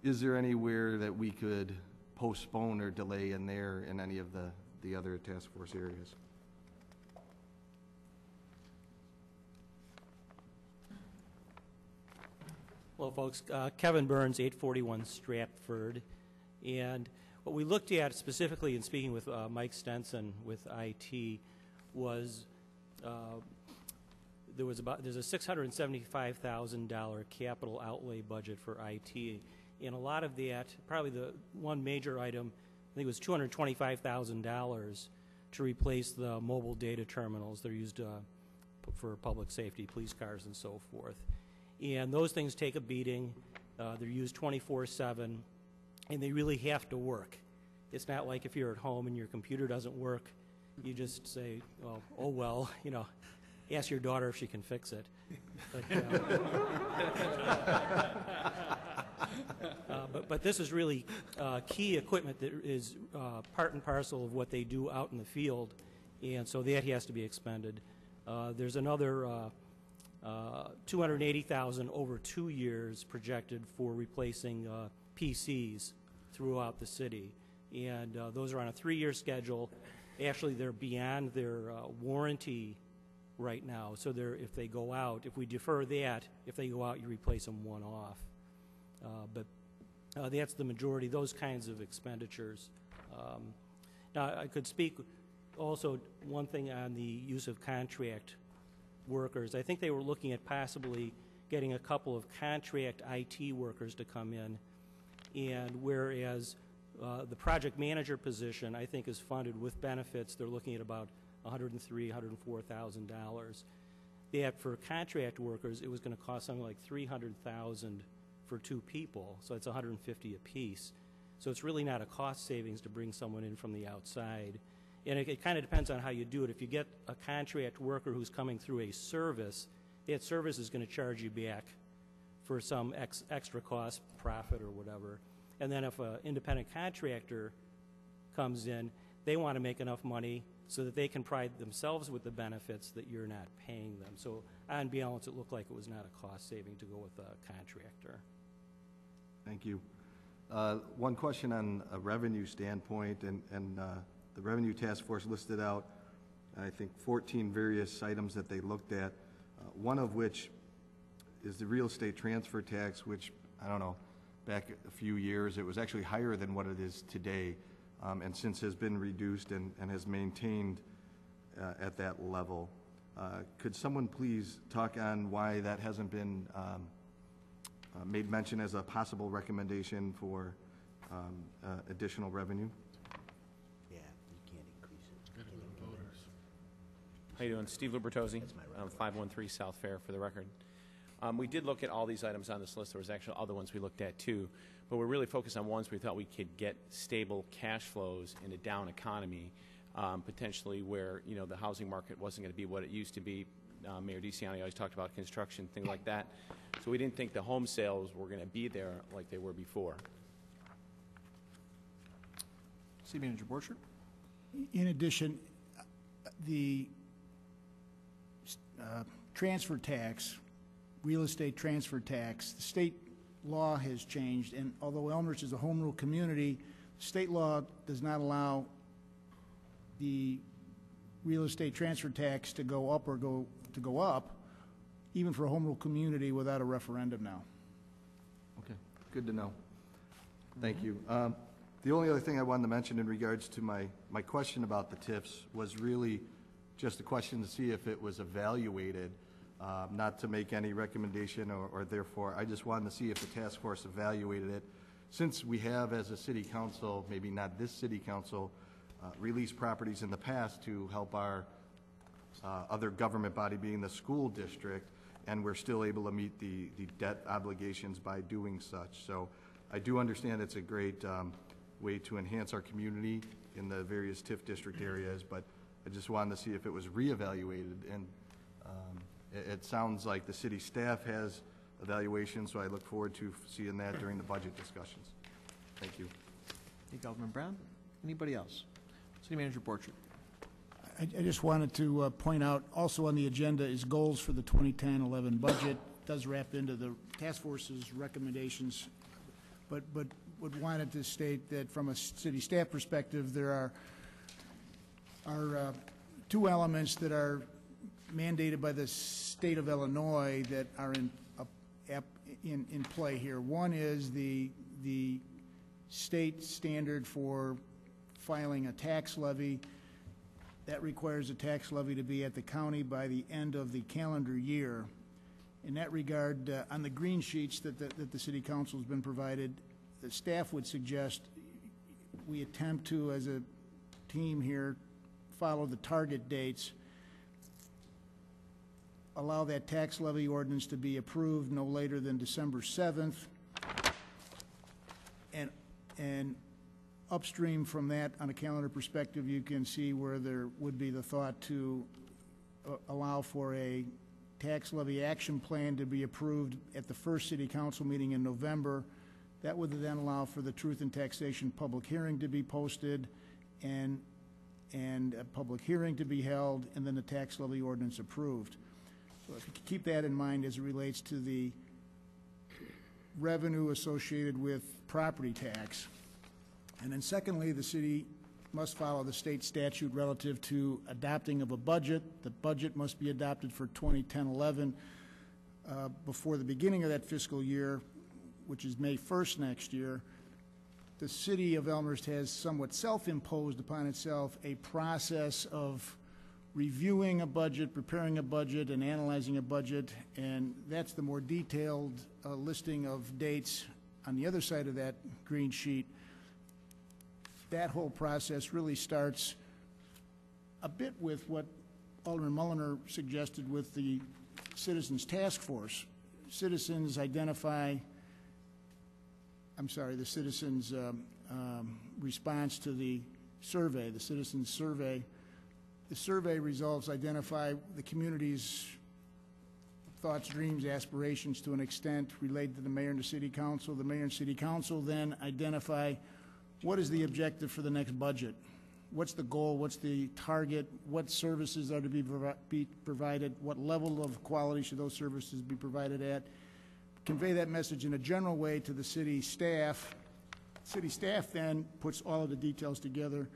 Is there anywhere that we could postpone or delay in there in any of the other task force areas? Hello, folks. Kevin Burns, 841 Stratford. And what we looked at specifically in speaking with Mike Stenson with IT was there's a $675,000 capital outlay budget for IT. And a lot of that, probably the one major item, I think it was $225,000 to replace the mobile data terminals. They're used for public safety, police cars and so forth. And those things take a beating. They're used 24/7, and they really have to work. It's not like if you're at home and your computer doesn't work, you just say, well, oh well, ask your daughter if she can fix it. But this is really key equipment that is part and parcel of what they do out in the field, and so that has to be expended. There's another $280,000 over 2 years projected for replacing PCs throughout the city, and those are on a 3-year schedule. Actually, they're beyond their warranty right now, so if they go out, if we defer that, if they go out, you replace them one-off. But that's the majority, those kinds of expenditures. Now, I could speak also one thing on the use of contract workers. I think they were looking at possibly getting a couple of contract IT workers to come in, and whereas the project manager position, I think, is funded with benefits, they're looking at about $103,000, $104,000. That for contract workers, it was going to cost something like $300,000 for 2 people, so it's $150 apiece. So it's really not a cost savings to bring someone in from the outside. And it kind of depends on how you do it. If you get a contract worker who's coming through a service, that service is going to charge you back for some extra cost, profit, or whatever. And then if an independent contractor comes in, they want to make enough money so that they can provide themselves with the benefits that you're not paying them. So on balance, it looked like it was not a cost saving to go with a contractor. Thank you. One question on a revenue standpoint, and the Revenue Task Force listed out, I think, 14 various items that they looked at, one of which is the real estate transfer tax, which, I don't know, back a few years, it was actually higher than what it is today, and since has been reduced and has maintained at that level. Could someone please talk on why that hasn't been made mention as a possible recommendation for additional revenue? How you doing? Steve Lubertozzi, 513 South Fair, for the record. We did look at all these items on this list. There was actually other ones we looked at too, but we're really focused on ones we thought we could get stable cash flows in a down economy, potentially where the housing market wasn't going to be what it used to be. Mayor DeCiani always talked about construction, things like that. So we didn't think the home sales were going to be there like they were before. City Manager Borchert? In addition, the transfer tax, real estate transfer tax, the state law has changed, and although Elmhurst is a home rule community, state law does not allow the real estate transfer tax to go up or go up, even for a home rule community, without a referendum now. Okay, good to know. Thank you. The only other thing I wanted to mention in regards to my question about the TIFs was really just a question to see if it was evaluated, not to make any recommendation or therefore, I just wanted to see if the task force evaluated it. Since we have, as a city council, maybe not this city council, released properties in the past to help our other government body being the school district, and we're still able to meet the debt obligations by doing such. So I do understand it's a great way to enhance our community in the various TIF district areas, but I just wanted to see if it was reevaluated, and it sounds like the city staff has evaluations, so I look forward to seeing that during the budget discussions. Thank you. Thank you, Alderman Brown. Anybody else? City Manager Borchert. I just wanted to point out, also on the agenda is goals for the 2010-11 budget. It does wrap into the task force's recommendations, but wanted to state that from a city staff perspective, there are two elements that are mandated by the state of Illinois that are in play here. One is the state standard for filing a tax levy. That requires a tax levy to be at the county by the end of the calendar year. In that regard, on the green sheets that the city council has been provided, the staff would suggest we attempt to, as a team here, follow the target dates, allow that tax levy ordinance to be approved no later than December 7th, and upstream from that, on a calendar perspective, you can see where there would be the thought to allow for a tax levy action plan to be approved at the first city council meeting in November. That would then allow for the truth in taxation public hearing to be posted and a public hearing to be held, and then the tax levy ordinance approved. So if you keep that in mind as it relates to the revenue associated with property tax. And then secondly, the city must follow the state statute relative to adopting of a budget. The budget must be adopted for 2010-11 before the beginning of that fiscal year, which is May 1st next year. The city of Elmhurst has somewhat self-imposed upon itself a process of reviewing a budget, preparing a budget, and analyzing a budget, and that's the more detailed listing of dates on the other side of that green sheet. That whole process really starts a bit with what Alderman Mulliner suggested with the Citizens Task Force. Citizens identify, the citizens' response to the survey, the citizens' survey. The survey results identify the community's thoughts, dreams, aspirations to an extent related to the mayor and the city council. The mayor and city council then identify what is the objective for the next budget? What's the goal? What's the target? What services are to be provided? What level of quality should those services be provided at? Convey that message in a general way to the city staff. City staff then puts all of the details together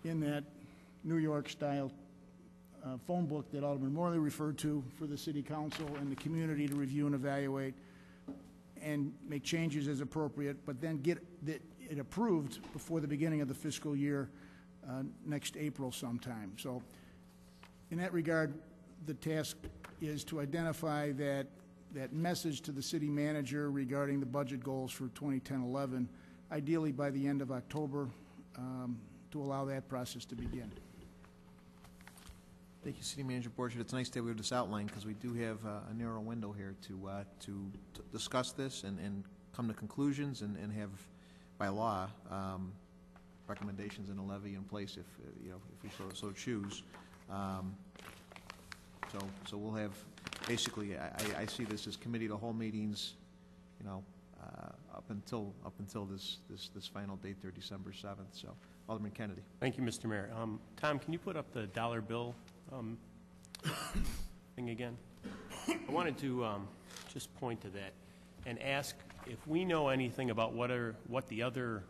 in that New York-style phone book that Alderman Morley referred to for the city council and the community to review and evaluate and make changes as appropriate, but then get it approved before the beginning of the fiscal year next April sometime. So in that regard, the task is to identify that message to the city manager regarding the budget goals for 2010-11, ideally by the end of October, to allow that process to begin. Thank you, City Manager Borchert. It's nice that we have this outline because we do have a narrow window here to discuss this and come to conclusions and have, by law, recommendations and a levy in place if we so choose. So we'll have basically. I see this as committee to whole meetings, up until this final date there, December 7th. So, Alderman Kennedy. Thank you, Mr. Mayor. Tom, can you put up the dollar bill thing again? I wanted to just point to that and ask if we know anything about what the other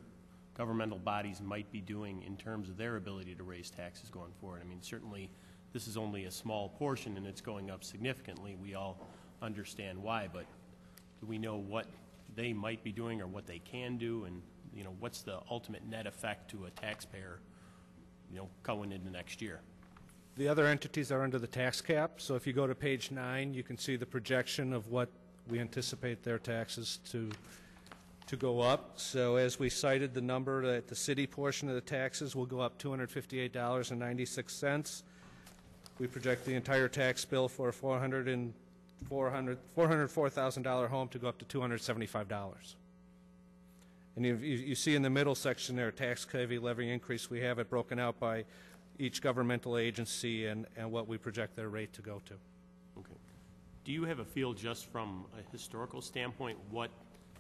governmental bodies might be doing in terms of their ability to raise taxes going forward. I mean, certainly this is only a small portion and it's going up significantly. We all understand why, but do we know what they might be doing or what they can do? And you know, what's the ultimate net effect to a taxpayer, you know, going into next year? The other entities are under the tax cap, so if you go to page 9, you can see the projection of what we anticipate their taxes to go up. So as we cited, the number that the city portion of the taxes will go up $258.96. We project the entire tax bill for a $404,000 home to go up to $275. And you see in the middle section there, tax levy increase. We have it broken out by each governmental agency and what we project their rate to go to. Okay. Do you have a feel just from a historical standpoint what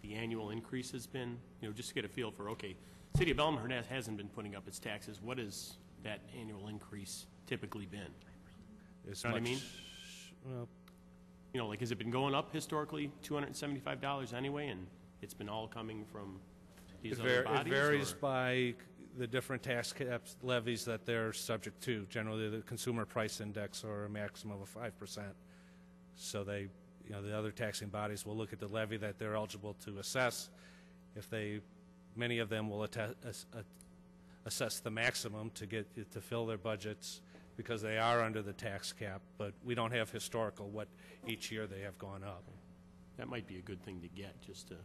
the annual increase has been? You know, just to get a feel for, okay, City of Elmhurst hasn't been putting up its taxes. What has that annual increase typically been? You know what I mean? Well, you know, like, has it been going up historically $275 anyway, and it's been all coming from these other bodies? It varies by the different tax caps levies that they're subject to. Generally, the consumer price index or a maximum of 5%. So they, you know, the other taxing bodies will look at the levy that they're eligible to assess. Many of them will assess the maximum to fill their budgets because they are under the tax cap, but we don't have historical what each year they have gone up. That might be a good thing to get, just to.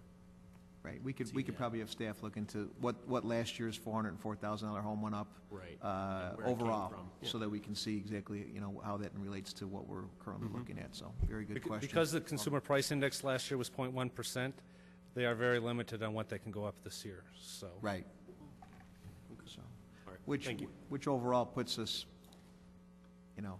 Right, we could probably have staff look into what last year's $404,000 home went up. Right. Overall, yeah. so that we can see exactly, you know, how that relates to what we're currently looking at. So, very good question. Because the consumer price index last year was 0.1%, they are very limited on what they can go up this year. So. Right. So, all right. which Thank you. which overall puts us, you know,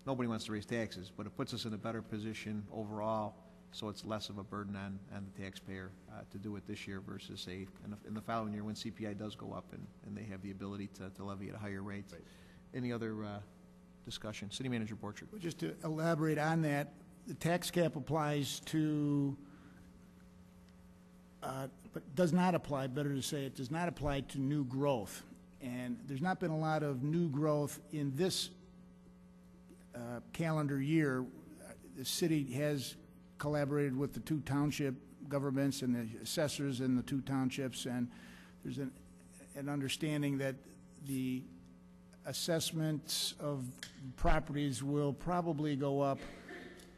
nobody wants to raise taxes, but it puts us in a better position overall. So it's less of a burden on the taxpayer to do it this year versus, say, in the following year when CPI does go up and they have the ability to levy at a higher rate. Right. Any other discussion? City Manager Borchert. Just to elaborate on that, the tax cap applies to, but does not apply, better to say it does not apply to new growth. And there's not been a lot of new growth in this calendar year. The city has collaborated with the two township governments and the assessors in the two townships, and there's an understanding that the assessments of properties will probably go up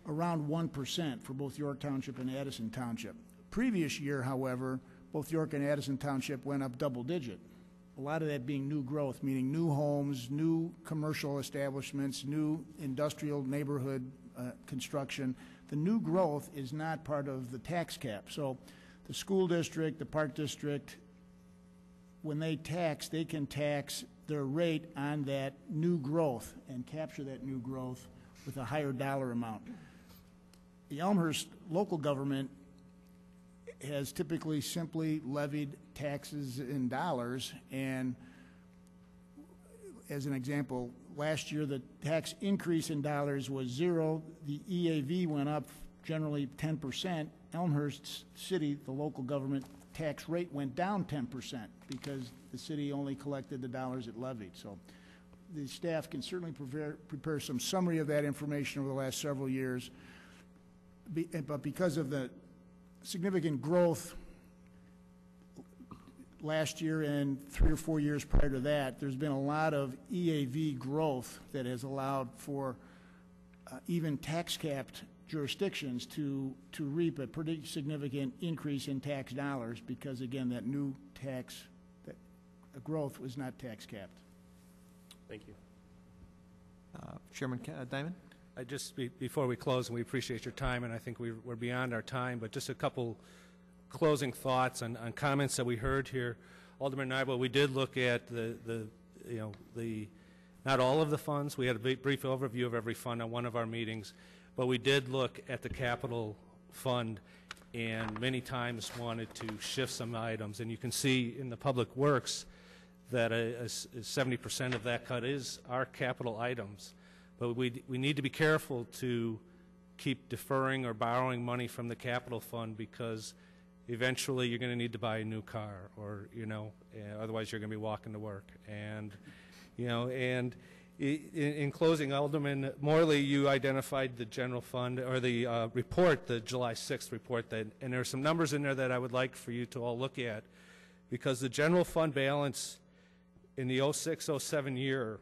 around 1% for both York Township and Addison Township. Previous year, however, both York and Addison Township went up double-digit. A lot of that being new growth, meaning new homes, new commercial establishments, new industrial neighborhood construction. The new growth is not part of the tax cap. So the school district, the park district, when they tax, they can tax their rate on that new growth and capture that new growth with a higher dollar amount. The Elmhurst local government has typically simply levied taxes in dollars, and as an example, last year the tax increase in dollars was 0. The EAV went up generally 10%. Elmhurst City, the local government tax rate, went down 10% because the city only collected the dollars it levied. So the staff can certainly prepare some summary of that information over the last several years. But because of the significant growth last year and 3 or 4 years prior to that, there's been a lot of EAV growth that has allowed for even tax-capped jurisdictions to reap a pretty significant increase in tax dollars because, again, that new tax growth was not tax-capped. Thank you. Chairman Diamond? I just, before we close, and we appreciate your time, and I think we're beyond our time, but just a couple closing thoughts on comments that we heard here. Alderman Nybo, we did look at not all of the funds. We had a brief overview of every fund on one of our meetings, but we did look at the capital fund and many times wanted to shift some items. And you can see in the public works that 70% of that cut is our capital items. But we need to be careful to keep deferring or borrowing money from the capital fund because eventually you're going to need to buy a new car, or otherwise you're going to be walking to work. And in closing, Alderman Morley, you identified the general fund or the report, the July 6th report, and there are some numbers in there that I would like for you to all look at because the general fund balance in the 06-07 year,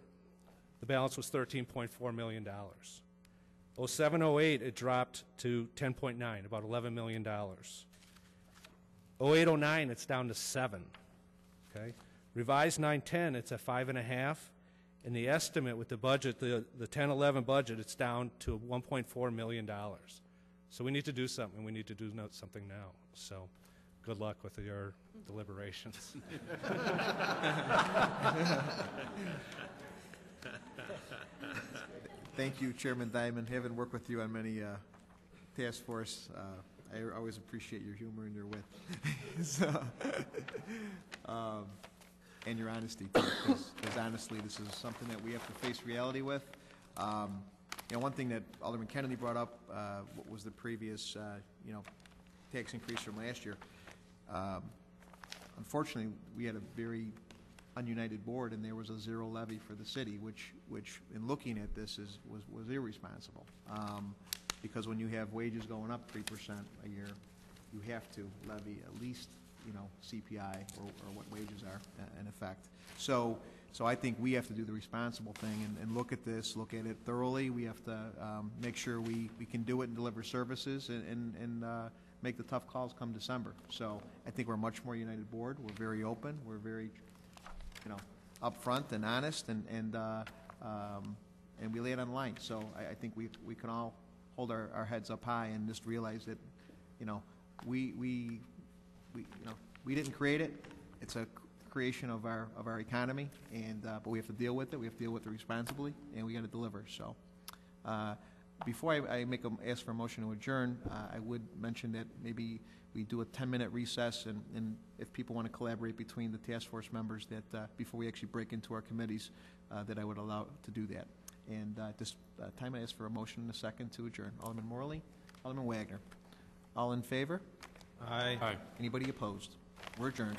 the balance was $13.4 million. 07-08, it dropped to 10.9, about $11 million. 08-09, it's down to 7. Okay, revised 9-10, it's at 5.5, and the estimate with the budget, the 10-11 budget, it's down to $1.4 million. So we need to do something. We need to do something now. So good luck with your deliberations. Thank you, Chairman Diamond. Having worked with you on many task force, I always appreciate your humor and your wit. So, and your honesty, because honestly, this is something that we have to face reality with. You know, one thing that Alderman Kennedy brought up was the previous, you know, tax increase from last year. Unfortunately, we had a very ununited board, and there was a zero levy for the city, which in looking at this was irresponsible. Because when you have wages going up 3% a year, you have to levy at least, you know, CPI or what wages are in effect. So I think we have to do the responsible thing and look at this, look at it thoroughly. We have to make sure we can do it and deliver services and make the tough calls come December. So I think we're a much more united board. We're very open. We're very, you know, upfront and honest, and we lay it on the line. So I think we can all hold our heads up high and just realize that, you know, we didn't create it. It's a creation of our economy, and but we have to deal with it. We have to deal with it responsibly, and we got to deliver. So, before I ask for a motion to adjourn, I would mention that maybe we do a 10-minute recess, and if people want to collaborate between the task force members, that before we actually break into our committees, that I would allow to do that. And this time I ask for a motion and a second to adjourn. Alderman Morley, Alderman Wagner. All in favor? Aye. Anybody opposed? We're adjourned.